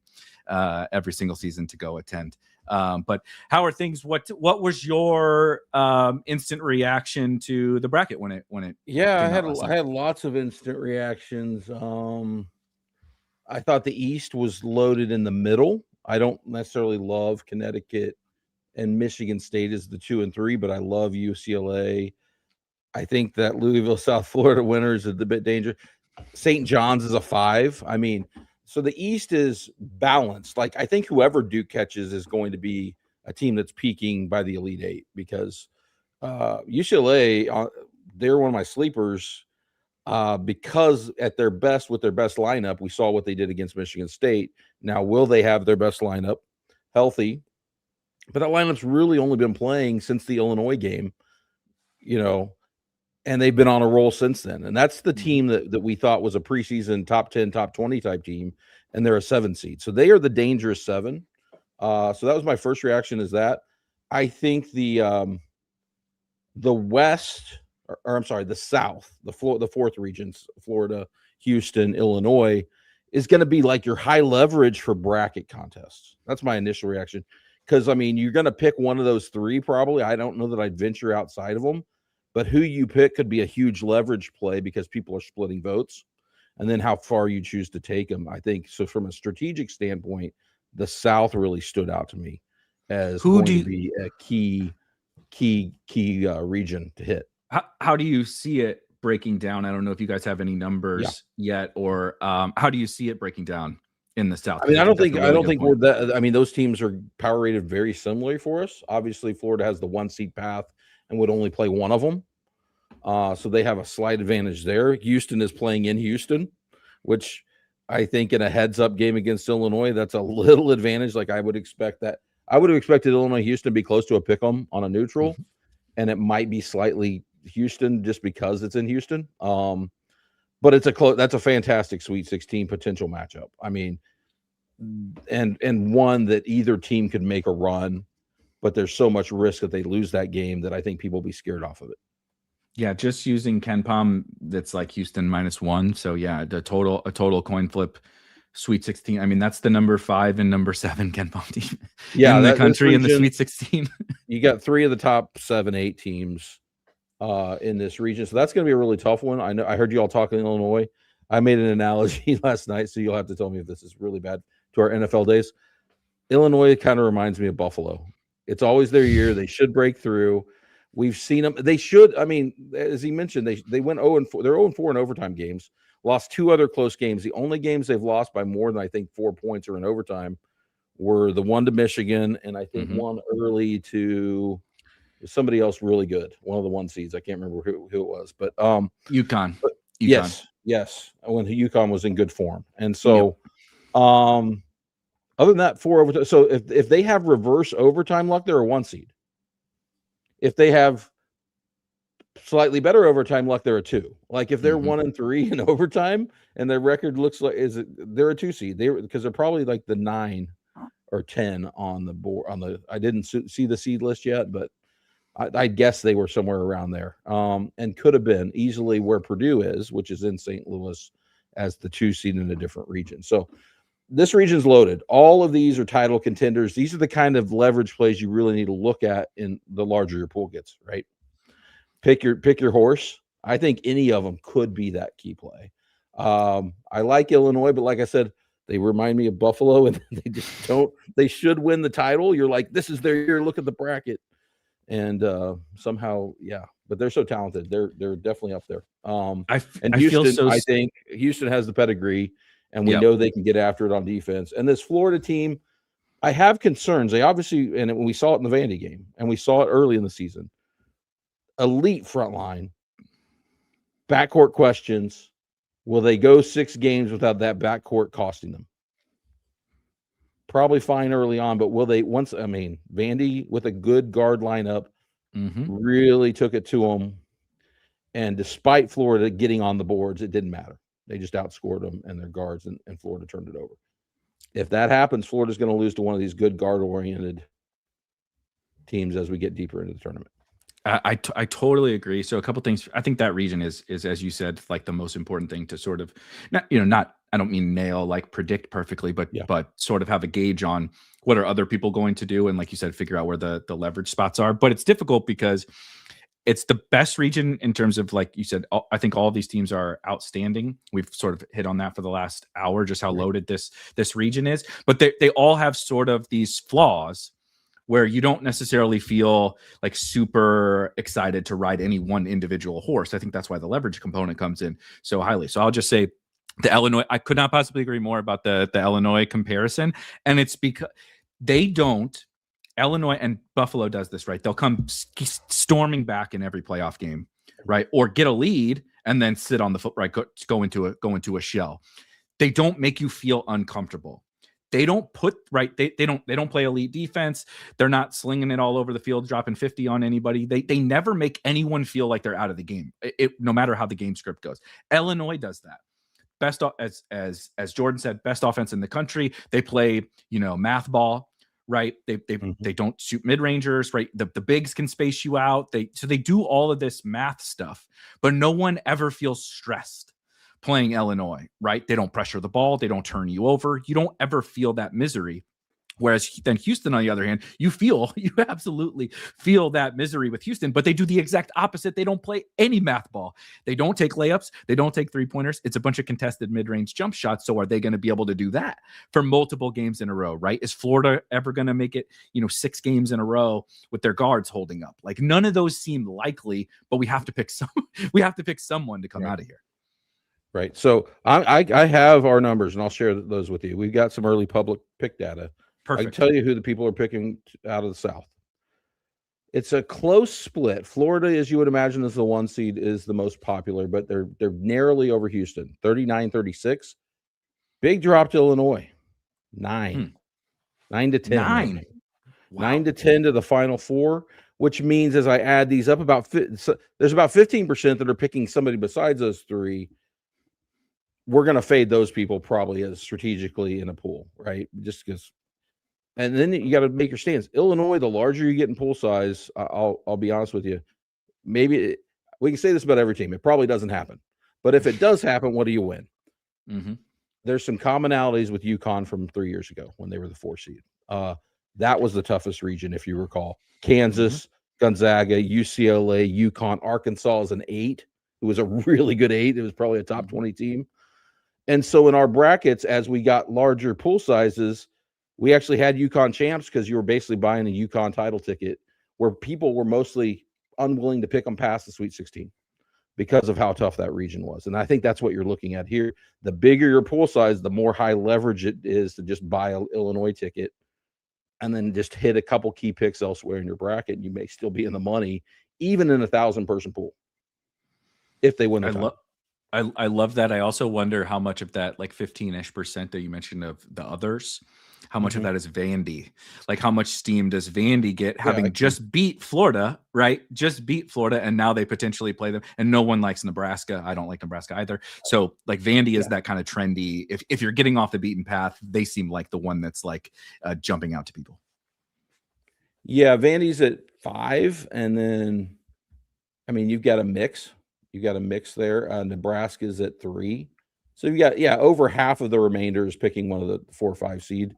every single season to go attend. But how are things? What was your instant reaction to the bracket when it?
Yeah, I had lots of instant reactions. I thought the East was loaded in the middle. I don't necessarily love Connecticut and Michigan State as the 2 and 3, but I love UCLA. I think that Louisville, South Florida winner is a bit dangerous. St. John's is a 5. I mean, so the East is balanced. Like, I think whoever Duke catches is going to be a team that's peaking by the Elite 8, because UCLA, they're one of my sleepers because at their best, with their best lineup, we saw what they did against Michigan State. Now, will they have their best lineup healthy? But that lineup's really only been playing since the Illinois game, and they've been on a roll since then. And that's the team that we thought was a preseason top 10, top 20 type team, and they're a 7 seed. So they are the dangerous 7. So that was my first reaction, is that I think the West, or I'm sorry, the South, the 4th regions, Florida, Houston, Illinois, is going to be like your high leverage for bracket contests. That's my initial reaction. Because, I mean, you're going to pick one of those 3 probably. I don't know that I'd venture outside of them. But who you pick could be a huge leverage play because people are splitting votes. And then how far you choose to take them, I think. So from a strategic standpoint, the South really stood out to me as going to be a key region to hit.
How do you see it breaking down? I don't know if you guys have any numbers yet, or how do you see it breaking down in the South?
I mean, I don't think we're that. I mean, those teams are power rated very similarly for us. Obviously, Florida has the 1 seed path and would only play one of them, so they have a slight advantage there. Houston is playing in Houston, which I think in a heads-up game against Illinois, that's a little advantage. Like I would expect that. I would have expected Illinois Houston to be close to a pick 'em on a neutral, and it might be slightly Houston just because it's in Houston. But that's a fantastic Sweet 16 potential matchup. I mean, and one that either team could make a run, but there's so much risk that they lose that game that I think people will be scared off of it.
Yeah, just using KenPom, that's like Houston -1. So yeah, a total coin flip Sweet 16. I mean, that's the number 5 and number 7 KenPom team in the country in the Sweet 16.
You got 3 of the top 7, 8 teams in this region. So that's going to be a really tough one. I heard you all talking in Illinois. I made an analogy last night, so you'll have to tell me if this is really bad to our NFL days. Illinois kind of reminds me of Buffalo. It's always their year. They should break through. We've seen them. They should. I mean, as he mentioned, they went 0-4. They're 0-4 in overtime games. Lost 2 other close games. The only games they've lost by more than I think 4 points or in overtime were the one to Michigan, and I think one early to somebody else really good. One of the 1 seeds. I can't remember who it was, but
UConn.
Yes. When UConn was in good form, and so other than that, 4 overtime. So if they have reverse overtime luck, they're a 1 seed. If they have slightly better overtime luck, they're a 2. Like if they're 1-3 in overtime and their record looks like they're a 2 seed. Because they're probably like the 9 or 10 on the board. I didn't see the seed list yet, but I guess they were somewhere around there. And could have been easily where Purdue is, which is in St. Louis, as the 2 seed in a different region. So this region's loaded. All of these are title contenders. These are the kind of leverage plays you really need to look at in the larger your pool gets, right? Pick your horse. I think any of them could be that key play. I like Illinois, but like I said, they remind me of Buffalo, and they just don't. They should win the title. You're like, this is their year. Look at the bracket, and somehow, yeah. But they're so talented. They're definitely up there. I think Houston has the pedigree, and we know they can get after it on defense. And this Florida team, I have concerns. They obviously, and we saw it in the Vandy game, and we saw it early in the season. Elite front line, backcourt questions. Will they go 6 games without that backcourt costing them? Probably fine early on, but will they Vandy with a good guard lineup really took it to them. And despite Florida getting on the boards, it didn't matter. They just outscored them and their guards, and Florida turned it over. If that happens, Florida's going to lose to one of these good guard-oriented teams as we get deeper into the tournament.
I totally agree. So a couple things. I think that region is as you said, like the most important thing to sort of not I don't mean nail, like predict perfectly, but sort of have a gauge on what are other people going to do, and like you said, figure out where the leverage spots are. But it's difficult because it's the best region in terms of, like you said, I think all of these teams are outstanding. We've sort of hit on that for the last hour, just how loaded this region is. But they all have sort of these flaws where you don't necessarily feel like super excited to ride any one individual horse. I think that's why the leverage component comes in so highly. So I'll just say the Illinois, I could not possibly agree more about the Illinois comparison. And it's because they don't, Illinois and Buffalo does this, right? They'll come storming back in every playoff game, right? Or get a lead and then sit on the foot, right? Go into a shell. They don't make you feel uncomfortable. They don't put right. They don't play elite defense. They're not slinging it all over the field, dropping 50 on anybody. They never make anyone feel like they're out of the game. No matter how the game script goes. Illinois does that. Best as Jourdan said, best offense in the country. They play, math ball, right? They don't shoot mid-rangers, right? The bigs can space you out. They do all of this math stuff, but no one ever feels stressed playing Illinois, right? They don't pressure the ball. They don't turn you over. You don't ever feel that misery. Whereas then Houston, on the other hand, you absolutely feel that misery with Houston, but they do the exact opposite. They don't play any math ball. They don't take layups. They don't take 3-pointers. It's a bunch of contested mid-range jump shots. So are they going to be able to do that for multiple games in a row, right? Is Florida ever going to make it, 6 games in a row with their guards holding up? Like, none of those seem likely, but we have to pick someone to come out of here.
Right. So I have our numbers, and I'll share those with you. We've got some early public pick data.
Perfect.
I can tell you who the people are picking out of the South. It's a close split. Florida, as you would imagine, is the 1 seed, is the most popular, but they're narrowly over Houston, 39-36. Big drop to Illinois, 9 to 10.
9. Wow.
9 to 10 to the Final Four, which means as I add these up, there's about 15% that are picking somebody besides those 3. We're going to fade those people probably as strategically in a pool, right? Just because. And then you got to make your stance. Illinois, the larger you get in pool size, I'll be honest with you. Maybe we can say this about every team. It probably doesn't happen. But if it does happen, what do you win?
Mm-hmm.
There's some commonalities with UConn from 3 years ago when they were the 4 seed. That was the toughest region, if you recall. Kansas, Gonzaga, UCLA, UConn, Arkansas is an 8. It was a really good 8. It was probably a top 20 team. And so in our brackets, as we got larger pool sizes, we actually had UConn champs because you were basically buying a UConn title ticket where people were mostly unwilling to pick them past the Sweet 16 because of how tough that region was. And I think that's what you're looking at here. The bigger your pool size, the more high leverage it is to just buy an Illinois ticket and then just hit a couple key picks elsewhere in your bracket. And you may still be in the money, even in a 1,000-person pool, if they win the title.
I love that. I also wonder how much of that, like 15-ish% that you mentioned of the others, how much of that is Vandy? Like, how much steam does Vandy get having just beat Florida, right? Just beat Florida, and now they potentially play them. And no one likes Nebraska. I don't like Nebraska either. So, like, Vandy is that kind of trendy. If you're getting off the beaten path, they seem like the one that's like jumping out to people.
Yeah, Vandy's at 5, and then, I mean, you've got a mix. You got a mix there. Nebraska's at 3. So you got, over half of the remainder is picking one of the 4 or 5 seed.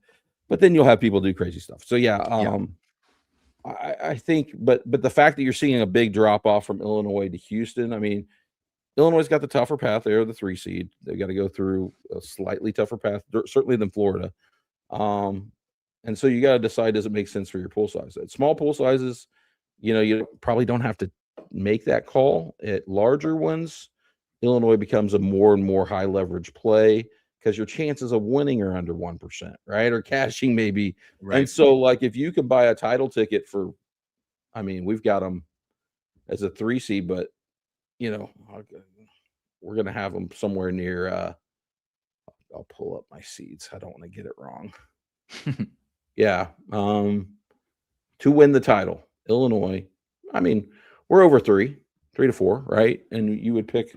But then you'll have people do crazy stuff. So I think, but the fact that you're seeing a big drop off from Illinois to Houston, I mean, Illinois got the tougher path. They're the 3 seed. They've got to go through a slightly tougher path, certainly than Florida. And so you got to decide, does it make sense for your pool size? At small pool sizes, you probably don't have to make that call. At larger ones, Illinois becomes a more and more high leverage play because your chances of winning are under 1%, right? Or cashing maybe. Right. And so, like, if you can buy a title ticket for, I mean, we've got them as a 3 seed, but we're going to have them somewhere near, I'll pull up my seeds. I don't want to get it wrong. To win the title, Illinois, I mean, we're over 3 to 4, right? And you would pick.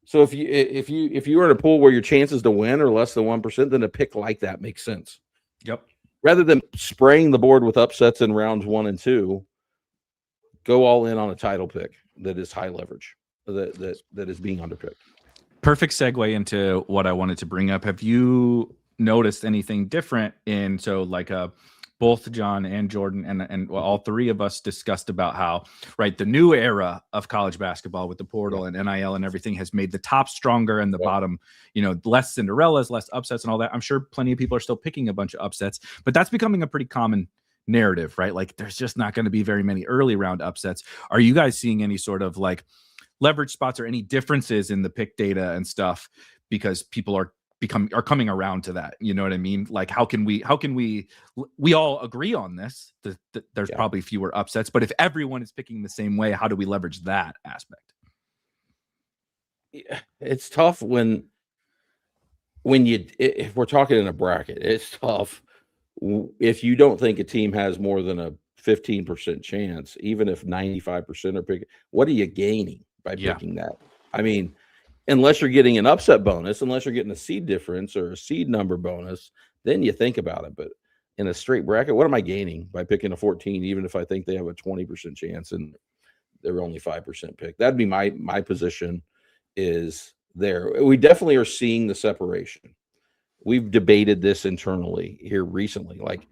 So if you were in a pool where your chances to win are less than 1%, then a pick like that makes sense.
Yep.
Rather than spraying the board with upsets in rounds 1 and 2, go all in on a title pick that is high leverage, that is being underpicked.
Perfect segue into what I wanted to bring up. Have you noticed anything different in both John and Jourdan and all 3 of us discussed about how, right, the new era of college basketball with the portal and NIL and everything has made the top stronger and the bottom, less Cinderellas, less upsets and all that. I'm sure plenty of people are still picking a bunch of upsets, but that's becoming a pretty common narrative, right? Like, there's just not going to be very many early round upsets. Are you guys seeing any sort of like leverage spots or any differences in the pick data and stuff because people are coming around to that. You know what I mean? Like, how can we all agree on this? There's probably fewer upsets, but if everyone is picking the same way, how do we leverage that aspect?
It's tough if we're talking in a bracket, it's tough if you don't think a team has more than a 15% chance, even if 95% are picking. What are you gaining by picking that? I mean, unless you're getting an upset bonus, unless you're getting a seed difference or a seed number bonus, then you think about it. But in a straight bracket, what am I gaining by picking a 14, even if I think they have a 20% chance and they're only 5% pick? That'd be my position is there. We definitely are seeing the separation. We've debated this internally here recently. Like,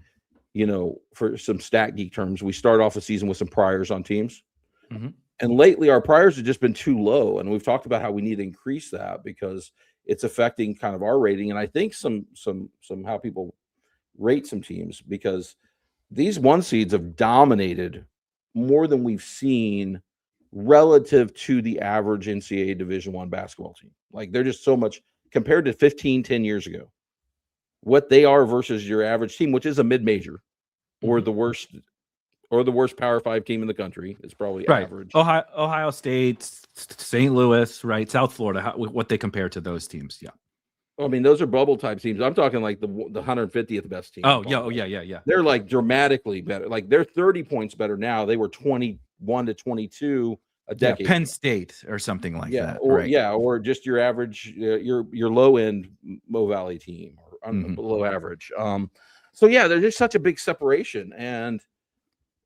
for some stat geek terms, we start off a season with some priors on teams.
Mm-hmm.
And lately our priors have just been too low. And we've talked about how we need to increase that because it's affecting kind of our rating. And I think some how people rate some teams, because these 1 seeds have dominated more than we've seen relative to the average NCAA Division I basketball team. Like, they're just so much compared to 10 years ago. What they are versus your average team, which is a mid-major or the worst Power 5 team in the country, is probably average.
Ohio State, St. Louis, right? South Florida, what they compare to those teams. Yeah.
I mean, those are bubble type teams. I'm talking like the 150th best team.
Oh, yeah.
They're like dramatically better. Like, they're 30 points better now. They were 21 to 22 a decade.
Penn State or something like that.
Or just your average, your low end Mo Valley team or below average. So there's just such a big separation, and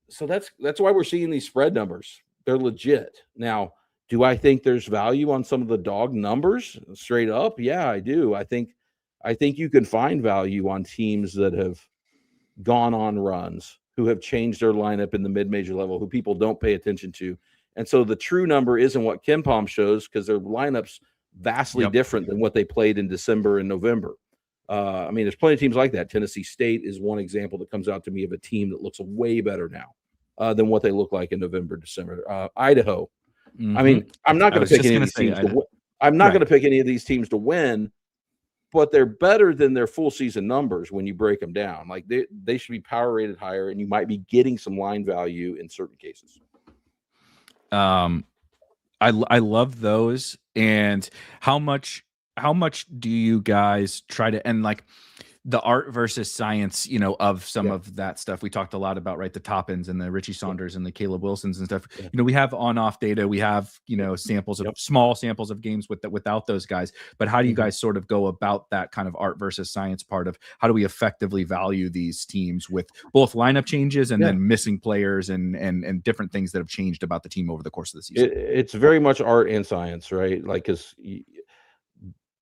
so that's why we're seeing these spread numbers. They're legit. Now, do I think there's value on some of the dog numbers straight up? Yeah, I do. I think you can find value on teams that have gone on runs, who have changed their lineup in the mid-major level, who people don't pay attention to. And so the true number isn't what KenPom shows, because their lineup's vastly different than what they played in December and November. I mean, there's plenty of teams like that. Tennessee State is one example that comes out to me of a team that looks way better now than what they look like in November, December. Idaho. I mean, I'm not going to pick any of these teams to win. I'm not going to pick any of these teams to win, but they're better than their full season numbers when you break them down. Like, they should be power rated higher, and you might be getting some line value in certain cases.
I love those. And how much do you guys try to, and like the art versus science, of some of that stuff? We talked a lot about, right, the Toppins and the Richie Saunders and the Caleb Wilsons and stuff. We have on-off data. We have, samples of small samples of games without those guys. But how do you guys sort of go about that kind of art versus science part of how do we effectively value these teams with both lineup changes and then missing players and different things that have changed about the team over the course of the season?
It's very much art and science, right? Like,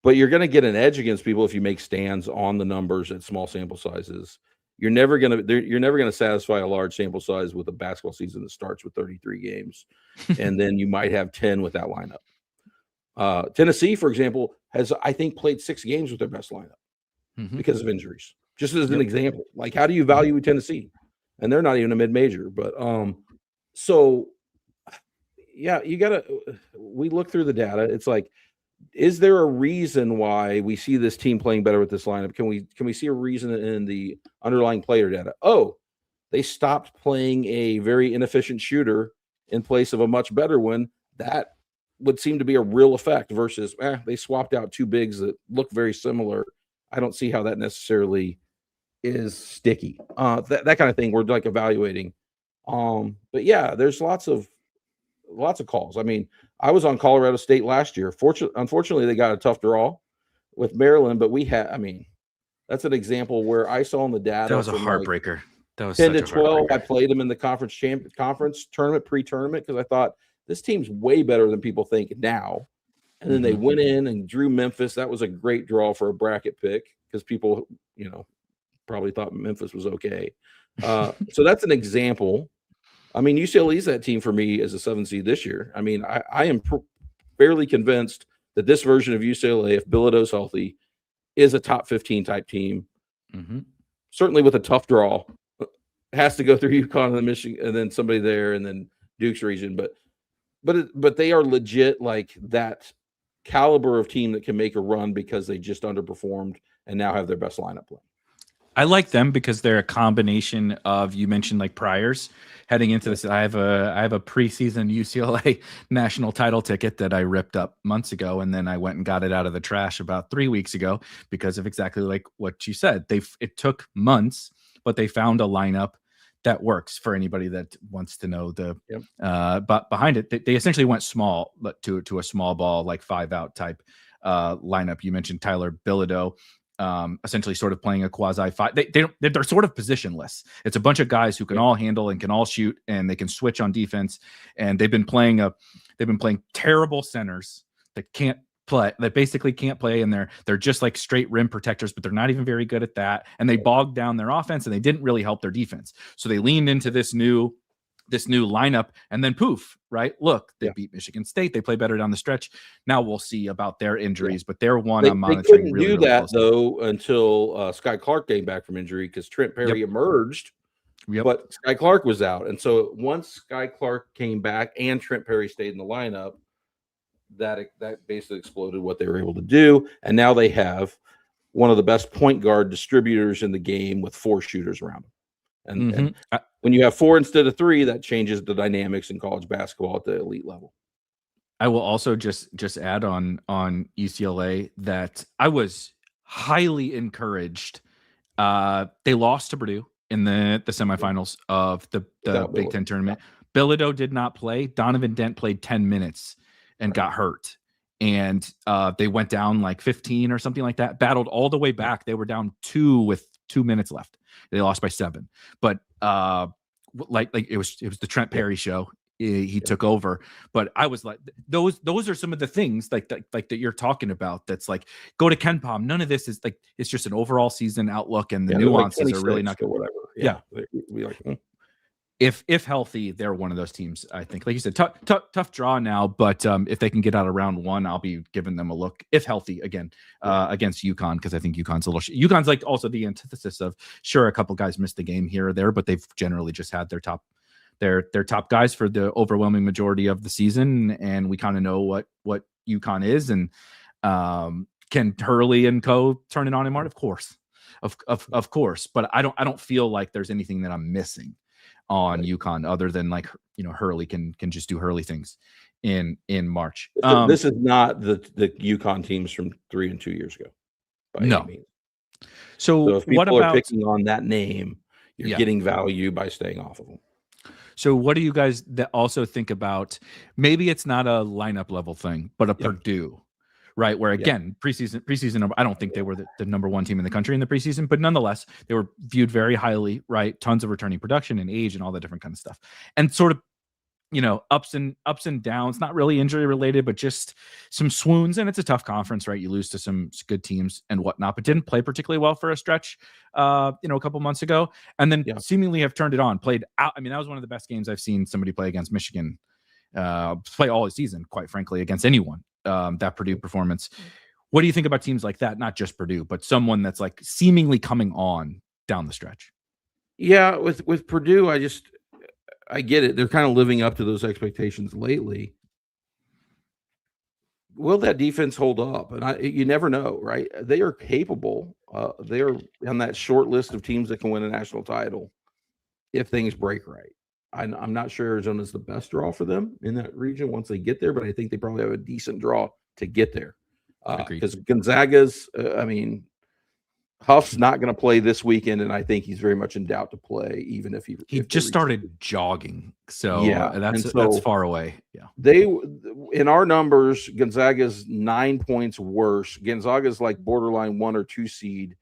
but you're going to get an edge against people if you make stands on the numbers at small sample sizes. You're never going to satisfy a large sample size with a basketball season that starts with 33 games, and then you might have 10 with that lineup. Tennessee, for example, has, I think, played 6 games with their best lineup because of injuries. Just as an example, like, how do you value Tennessee? And they're not even a mid-major, but we look through the data. It's like, is there a reason why we see this team playing better with this lineup? Can we see a reason in the underlying player data? Oh, they stopped playing a very inefficient shooter in place of a much better one. That would seem to be a real effect versus they swapped out 2 bigs that look very similar. I don't see how that necessarily is sticky. That kind of thing we're like evaluating. But yeah, there's lots of calls. I mean, I was on Colorado State last year. Unfortunately, they got a tough draw with Maryland, but that's an example where I saw in the data.
That was a heartbreaker. That was
10 to 12. I played them in the conference tournament, pre-tournament, because I thought this team's way better than people think now. And then they went in and drew Memphis. That was a great draw for a bracket pick because people, probably thought Memphis was okay. So that's an example. I mean, UCLA is that team for me as a 7 seed this year. I mean, I am fairly convinced that this version of UCLA, if Bilodeau's healthy, is a top 15 type team. Certainly with a tough draw. Has to go through UConn and then Michigan and then somebody there and then Duke's region. But they are legit like that caliber of team that can make a run because they just underperformed and now have their best lineup playing.
I like them because they're a combination of, you mentioned like priors heading into this. I have a preseason UCLA national title ticket that I ripped up months ago, and then I went and got it out of the trash about 3 weeks ago because of exactly like what you said. It took months, but they found a lineup that works for anybody that wants to know but behind it, they essentially went small, but to a small ball, like 5-out type lineup. You mentioned Tyler Bilodeau. Essentially sort of playing a quasi five. They're sort of positionless. It's a bunch of guys who can all handle and can all shoot, and they can switch on defense. And they've been playing terrible centers that can't play, that basically can't play, and they're just like straight rim protectors, but they're not even very good at that. And they bogged down their offense, and they didn't really help their defense. So they leaned into this new lineup, and then poof, right? Look, they beat Michigan State. They play better down the stretch. Now we'll see about their injuries, but they're one I'm monitoring.
They couldn't
really,
do that
closely.
though until Sky Clark came back from injury because Trent Perry emerged, but Sky Clark was out. And so once Sky Clark came back and Trent Perry stayed in the lineup, that basically exploded what they were able to do. And now they have one of the best point guard distributors in the game with 4 shooters around them. And when you have 4 instead of 3, that changes the dynamics in college basketball at the elite level.
I will also just add on UCLA that I was highly encouraged. They lost to Purdue in the semifinals of the Big Ten tournament. Bilodeau did not play. Donovan Dent played 10 minutes and got hurt. And they went down like 15 or something like that, battled all the way back. They were down 2 with 2 minutes left. They lost by 7, but like it was the Trent Perry show. He took over, but I was like, those are some of the things like that you're talking about. That's like, go to KenPom. None of this is like, it's just an overall season outlook, and the nuances are really not
or whatever. We like.
If healthy, they're one of those teams. I think, like you said, tough draw now, but if they can get out of round 1, I'll be giving them a look if healthy again against UConn, because I think UConn's UConn's like also the antithesis of, sure, a couple guys missed the game here or there, but they've generally just had their top guys for the overwhelming majority of the season, and we kind of know what UConn is, and can Hurley and co turn it on in March? Of course, but I don't feel like there's anything that I'm missing on UConn other than like, Hurley can just do Hurley things in March.
This is not the UConn teams from 3 and 2 years ago.
No. So
if people
what about
are picking on that name, you're getting value by staying off of them.
So what do you guys that also think about? Maybe it's not a lineup level thing, but a Purdue, right? Where again, preseason, I don't think they were the number 1 team in the country in the preseason, but nonetheless, they were viewed very highly, right? Tons of returning production and age and all that different kind of stuff. And sort of, ups and downs, not really injury related, but just some swoons. And it's a tough conference, right? You lose to some good teams and whatnot, but didn't play particularly well for a stretch, a couple months ago, and then seemingly have turned it on, played out. I mean, that was one of the best games I've seen somebody play against Michigan, play all season, quite frankly, against anyone. That Purdue performance. What do you think about teams like that? Not just Purdue, but someone that's like seemingly coming on down the stretch.
Yeah, with Purdue, I get it. They're kind of living up to those expectations lately. Will that defense hold up? And you never know, right? They are capable. They are on that short list of teams that can win a national title if things break right. I'm not sure Arizona's the best draw for them in that region once they get there, but I think they probably have a decent draw to get there. Because Gonzaga's, Huff's not going to play this weekend, and I think he's very much in doubt to play, even if he
just started jogging. So that's far away. Yeah,
they in our numbers, Gonzaga's 9 points worse. Gonzaga's like borderline 1 or 2 seed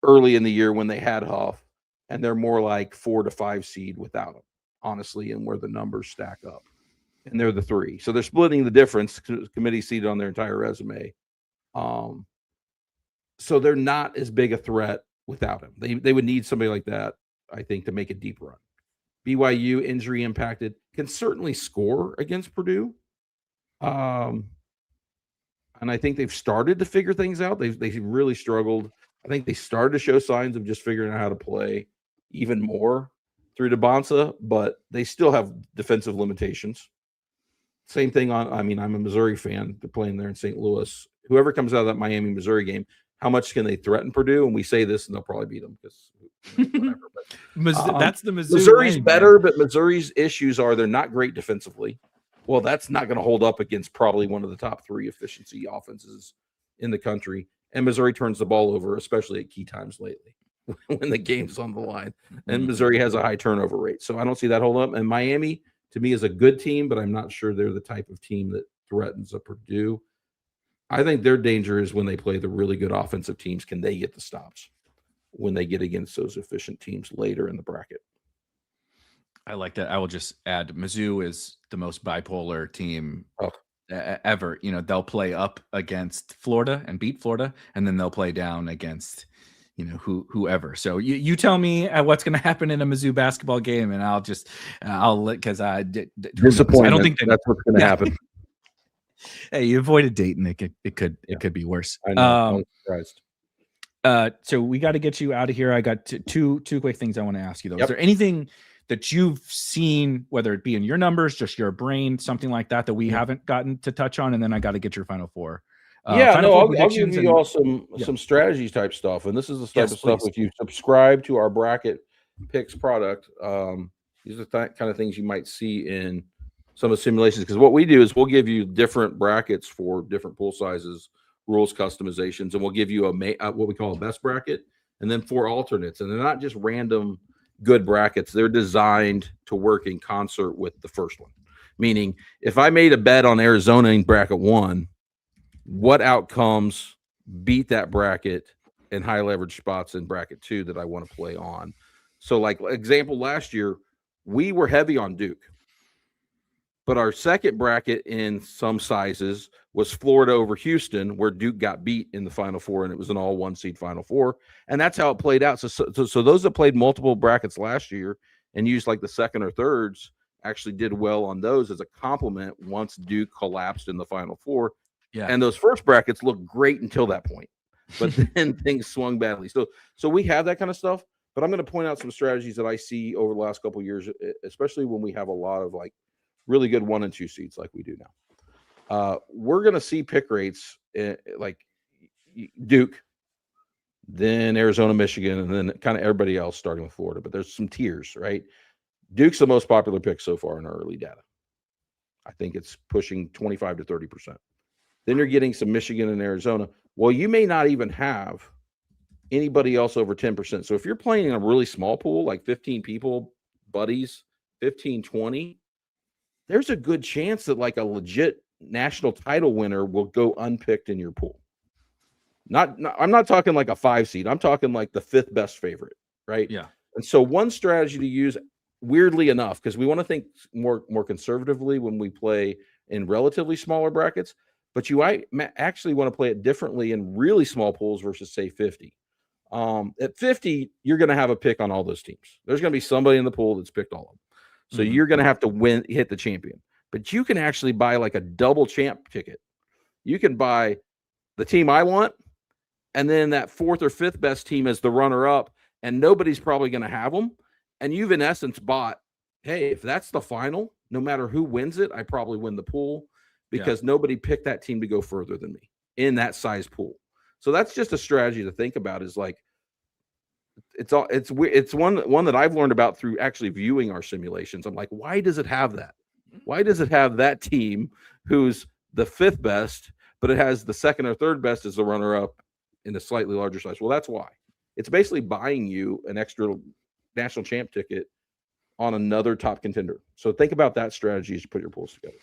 early in the year when they had Huff, and they're more like 4 to 5 seed without him, honestly, and where the numbers stack up. And they're the 3. So they're splitting the difference. Committee seated on their entire resume. So they're not as big a threat without him. They would need somebody like that, I think, to make a deep run. BYU, injury impacted, can certainly score against Purdue. And I think they've started to figure things out. They really struggled. I think they started to show signs of just figuring out how to play even more through DeBonsa, but they still have defensive limitations. Same thing on. I mean, I'm a Missouri fan. They're playing there in St. Louis. Whoever comes out of that Miami Missouri game, how much can they threaten Purdue? And we say this, and they'll probably beat them because whatever. But
That's the Mizzou
Missouri's
way,
better,
man.
but Missouri's issues are they're not great defensively. Well, that's not going to hold up against probably one of the top 3 efficiency offenses in the country. And Missouri turns the ball over, especially at key times lately when the game's on the line. And Missouri has a high turnover rate. So I don't see that hold up. And Miami, to me, is a good team, but I'm not sure they're the type of team that threatens a Purdue. I think their danger is when they play the really good offensive teams. Can they get the stops when they get against those efficient teams later in the bracket?
I like that. I will just add, Mizzou is the most bipolar team ever. You know, they'll play up against Florida and beat Florida, and then they'll play down against, you know, whoever. So you tell me what's going to happen in a Mizzou basketball game, and I'll let, because I
disappointed.
I don't think
that's what's going to happen.
Hey, you avoided Dayton. It could be worse.
I know. I'm surprised.
So we got to get you out of here. I got two quick things I want to ask you though.
Yep.
Is there anything that you've seen, whether it be in your numbers, just your brain, something like that we haven't gotten to touch on? And then I got to get your Final Four.
I'll give you all some strategies type stuff. And this is the type of stuff, if you subscribe to our bracket picks product, these are the kind of things you might see in some of the simulations. Because what we do is we'll give you different brackets for different pool sizes, rules customizations, and we'll give you what we call a best bracket, and then 4 alternates. And they're not just random good brackets. They're designed to work in concert with the first one. Meaning, if I made a bet on Arizona in bracket 1, what outcomes beat that bracket in high leverage spots in bracket 2 that I want to play on? So, like example, last year we were heavy on Duke, but our second bracket in some sizes was Florida over Houston, where Duke got beat in the Final Four, and it was an all 1 seed Final Four, and that's how it played out. So those that played multiple brackets last year and used like the second or thirds actually did well on those as a compliment once Duke collapsed in the Final Four.
Yeah.
And those first brackets looked great until that point, but then things swung badly. So we have that kind of stuff, but I'm going to point out some strategies that I see over the last couple of years, especially when we have a lot of like really good 1 and 2 seeds like we do now. We're going to see pick rates like Duke, then Arizona, Michigan, and then kind of everybody else starting with Florida. But there's some tiers, right? Duke's the most popular pick so far in our early data. I think it's pushing 25 to 30%. Then you're getting some Michigan and Arizona. Well, you may not even have anybody else over 10%. So if you're playing in a really small pool, like 15 people, buddies, 15, 20, there's a good chance that like a legit national title winner will go unpicked in your pool. I'm not talking like a 5 seed. I'm talking like the 5th best favorite, right?
Yeah.
And so one strategy to use, weirdly enough, because we want to think more conservatively when we play in relatively smaller brackets, but you actually want to play it differently in really small pools versus say 50. At 50, you're going to have a pick on all those teams. There's going to be somebody in the pool that's picked all of them. So you're going to have to hit the champion. But you can actually buy like a double champ ticket. You can buy the team I want, and then that 4th or 5th best team as the runner-up, and nobody's probably going to have them. And you've in essence bought, hey, if that's the final, no matter who wins it, I probably win the pool because nobody picked that team to go further than me in that size pool. So that's just a strategy to think about, is like, it's one that I've learned about through actually viewing our simulations. I'm like, why does it have that? Why does it have that team who's the 5th best, but it has the 2nd or 3rd best as the runner-up in a slightly larger size? Well, that's why. It's basically buying you an extra national champ ticket on another top contender. So think about that strategy as you put your pools together.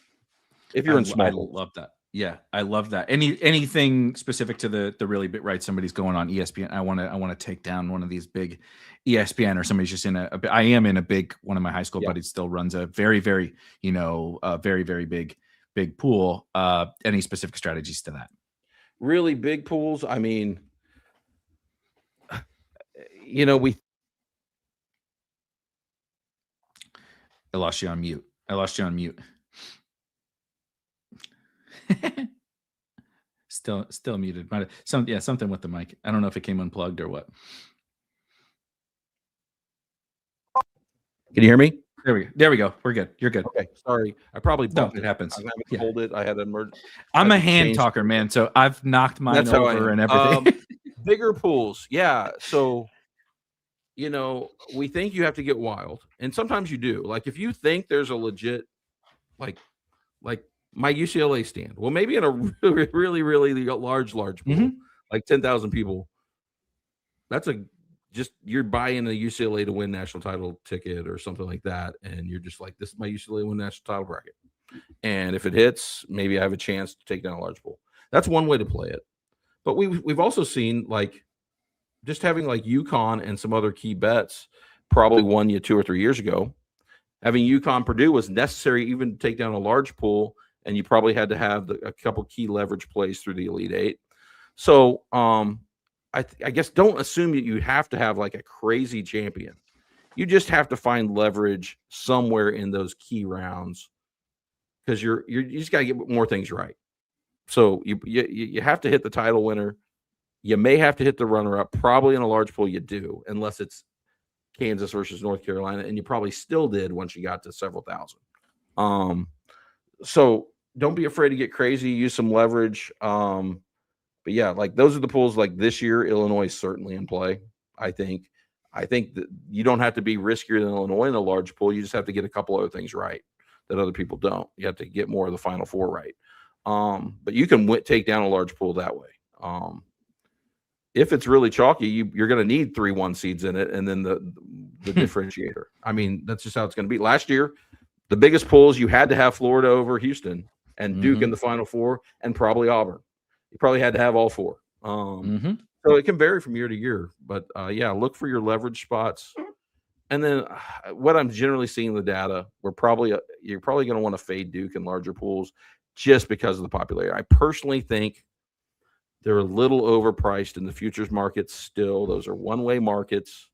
If you're in small pools.
I love that. Yeah, I love that. Anything specific to the really bit, right? Somebody's going on ESPN. I want to take down one of these big ESPN, or somebody's just in I am in a big, one of my high school buddies still runs a very, very, very, very big pool. Any specific strategies to that?
Really big pools. I mean, I
lost you on mute. Still muted. Something with the mic. I don't know if it came unplugged or what.
Can you hear me?
There we go. We're good. You're good.
Okay, sorry. I probably
No,
bumped
it happens.
I haven't
Yeah.
pulled it. I had to
I'm
I
a
had to
hand
change
talker,
the-
man. So I've knocked mine
That's how I
over
am.
and everything.
Bigger pools. Yeah. So, we think you have to get wild. And sometimes you do. Like if you think there's a legit, like my UCLA stand. Well, maybe in a really, really, really large pool, like 10,000 people. That's you're buying a UCLA to win national title ticket or something like that. And you're just like, this is my UCLA win national title bracket. And if it hits, maybe I have a chance to take down a large pool. That's one way to play it. But we've also seen like just having like UConn and some other key bets probably won you 2 or 3 years ago. Having UConn Purdue was necessary even to take down a large pool, and you probably had to have a couple key leverage plays through the Elite Eight. So I guess don't assume that you have to have like a crazy champion. You just have to find leverage somewhere in those key rounds because you just got to get more things right. So you have to hit the title winner. You may have to hit the runner-up. Probably in a large pool you do, unless it's Kansas versus North Carolina, and you probably still did once you got to several thousand. So don't be afraid to get crazy. Use some leverage. But yeah, like those are the pools. Like this year, Illinois is certainly in play. I think that you don't have to be riskier than Illinois in a large pool. You just have to get a couple other things right that other people don't. You have to get more of the Final Four right. But you can take down a large pool that way. If it's really chalky, you're going to need 3-1 seeds in it, and then the differentiator. I mean, that's just how it's going to be. Last year, the biggest pools you had to have Florida over Houston and Duke in the Final Four, and probably Auburn. You probably had to have all four. So it can vary from year to year, but yeah, look for your leverage spots. And then what I'm generally seeing in the data, you're probably going to want to fade Duke in larger pools just because of the popularity. I personally think they're a little overpriced in the futures markets still. Those are one-way markets.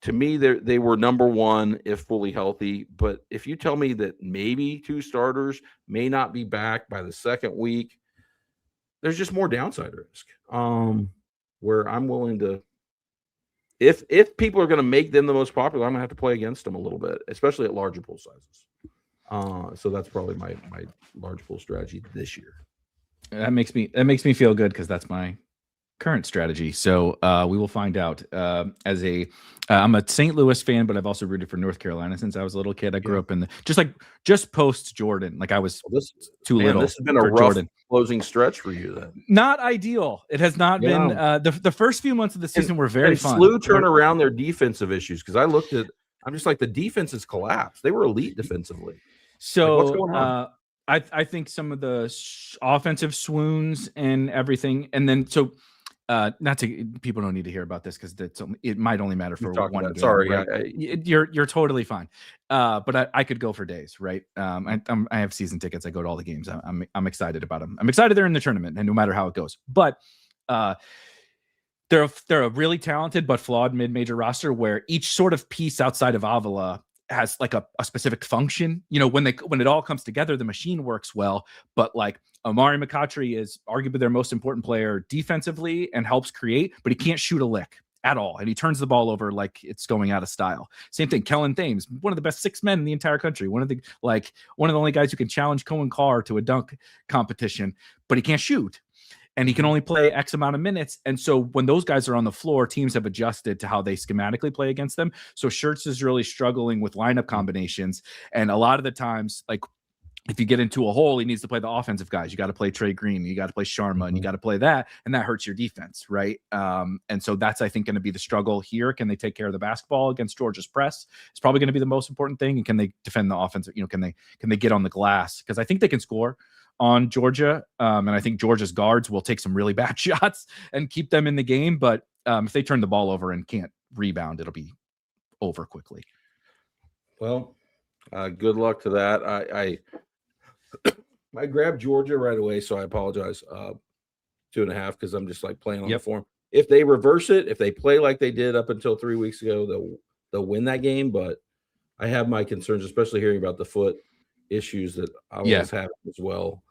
To me, they were number one if fully healthy. But if you tell me that maybe 2 starters may not be back by the second week, there's just more downside risk. Where I'm willing to, if people are going to make them the most popular, I'm going to have to play against them a little bit, especially at larger pool sizes. So that's probably my large pool strategy this year.
That makes me feel good because that's my current strategy. So we will find out. I'm a St. Louis fan, but I've also rooted for North Carolina since I was a little kid. I grew up in just post Jourdan. Like I was too little.
This has been a rough Jourdan closing stretch for you then.
Not ideal. It has not been. The first few months of the season were very fun.
SLU turn around their defensive issues because I'm just like the defense has collapsed. They were elite defensively.
So
what's going on?
I think some of the offensive swoons and everything, and then people don't need to hear about this because it might only matter for one game.
Sorry,
right? You're totally fine. But I could go for days, right? I have season tickets. I go to all the games. I'm excited about them. I'm excited they're in the tournament, and no matter how it goes. But they're a really talented but flawed mid-major roster where each sort of piece outside of Avila has like a specific function. When it all comes together, the machine works well. But like Amari McCautry is arguably their most important player defensively and helps create, but he can't shoot a lick at all. And he turns the ball over like it's going out of style. Same thing. Kellen Thames, one of the best 6 men in the entire country. One of the only guys who can challenge Cohen Carr to a dunk competition, but he can't shoot. And he can only play X amount of minutes. And so when those guys are on the floor, teams have adjusted to how they schematically play against them. So Schertz is really struggling with lineup combinations. And a lot of the times, like if you get into a hole, he needs to play the offensive guys. You got to play Trey Green. You got to play Sharma, and you got to play that. And that hurts your defense, right? And so that's, I think, going to be the struggle here. Can they take care of the basketball against Georgia's press? It's probably going to be the most important thing. And can they defend the offense? Can they get on the glass? Because I think they can score on Georgia. And I think Georgia's guards will take some really bad shots and keep them in the game. But if they turn the ball over and can't rebound, it'll be over quickly.
Well, good luck to that. I grabbed Georgia right away, so I apologize. 2.5 because I'm just like playing on the form. If they reverse it, if they play like they did up until 3 weeks ago, they'll win that game. But I have my concerns, especially hearing about the foot issues that I was having as well.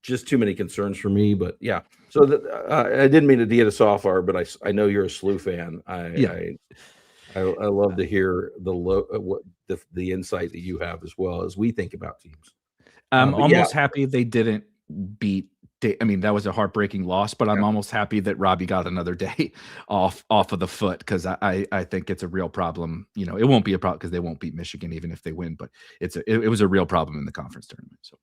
Just too many concerns for me, but yeah. So I didn't mean to get us off, but I know you're a SLU fan. I love to hear the insight that you have as well as we think about teams.
I'm almost happy they didn't beat. I mean, that was a heartbreaking loss, but I'm almost happy that Robbie got another day off of the foot, because I think it's a real problem. You know, it won't be a problem because they won't beat Michigan even if they win, but it was a real problem in the conference tournament. So,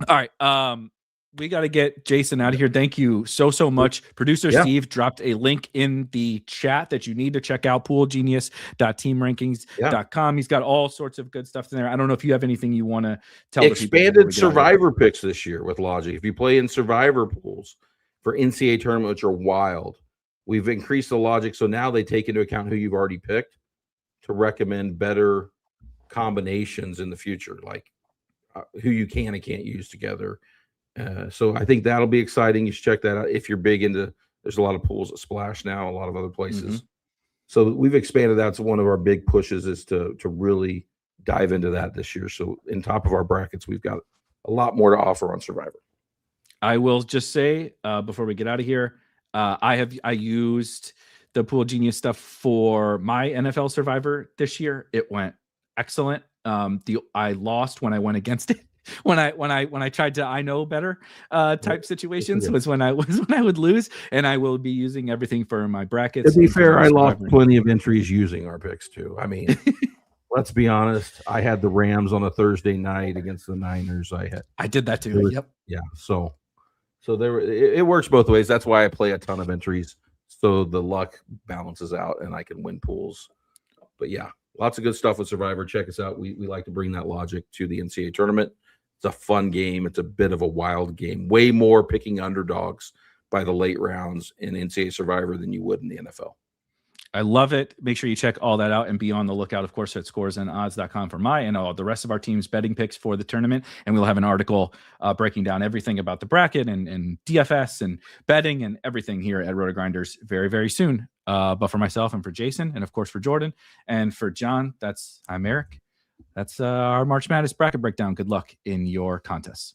all right. We got to get Jason out of here. Thank you so much. Producer Steve dropped a link in the chat that you need to check out, poolgenius.teamrankings.com. He's got all sorts of good stuff in there. I don't know if you have anything you want to tell the people.
Expanded survivor picks this year with Logic. If you play in survivor pools for NCAA tournament, which are wild, we've increased the logic. So now they take into account who you've already picked to recommend better combinations in the future, like who you can and can't use together. So I think that'll be exciting. You should check that out if you're big into. There's a lot of pools at Splash now, a lot of other places. So we've expanded. That's one of our big pushes, is to really dive into that this year. So in top of our brackets, we've got a lot more to offer on Survivor.
I will just say before we get out of here, I used the PoolGenius stuff for my NFL Survivor this year. It went excellent. I lost when I went against it. When I tried to I know better type situations was when I would lose, and I will be using everything for my brackets.
To be fair, I lost plenty of entries using our picks too. I mean, let's be honest. I had the Rams on a Thursday night against the Niners. I
did that too. Yep.
Yeah. So it works both ways. That's why I play a ton of entries, so the luck balances out and I can win pools. But yeah, lots of good stuff with Survivor. Check us out. We like to bring that logic to the NCAA tournament. It's a fun game. It's a bit of a wild game. Way more picking underdogs by the late rounds in NCAA Survivor than you would in the NFL.
I love it. Make sure you check all that out and be on the lookout, of course, at scoresandodds.com for my and all the rest of our team's betting picks for the tournament. And we'll have an article breaking down everything about the bracket and DFS and betting and everything here at RotoGrinders very, very soon. But for myself and for Jason and, of course, for Jourdan and for John, I'm Erik. That's our March Madness bracket breakdown. Good luck in your contests.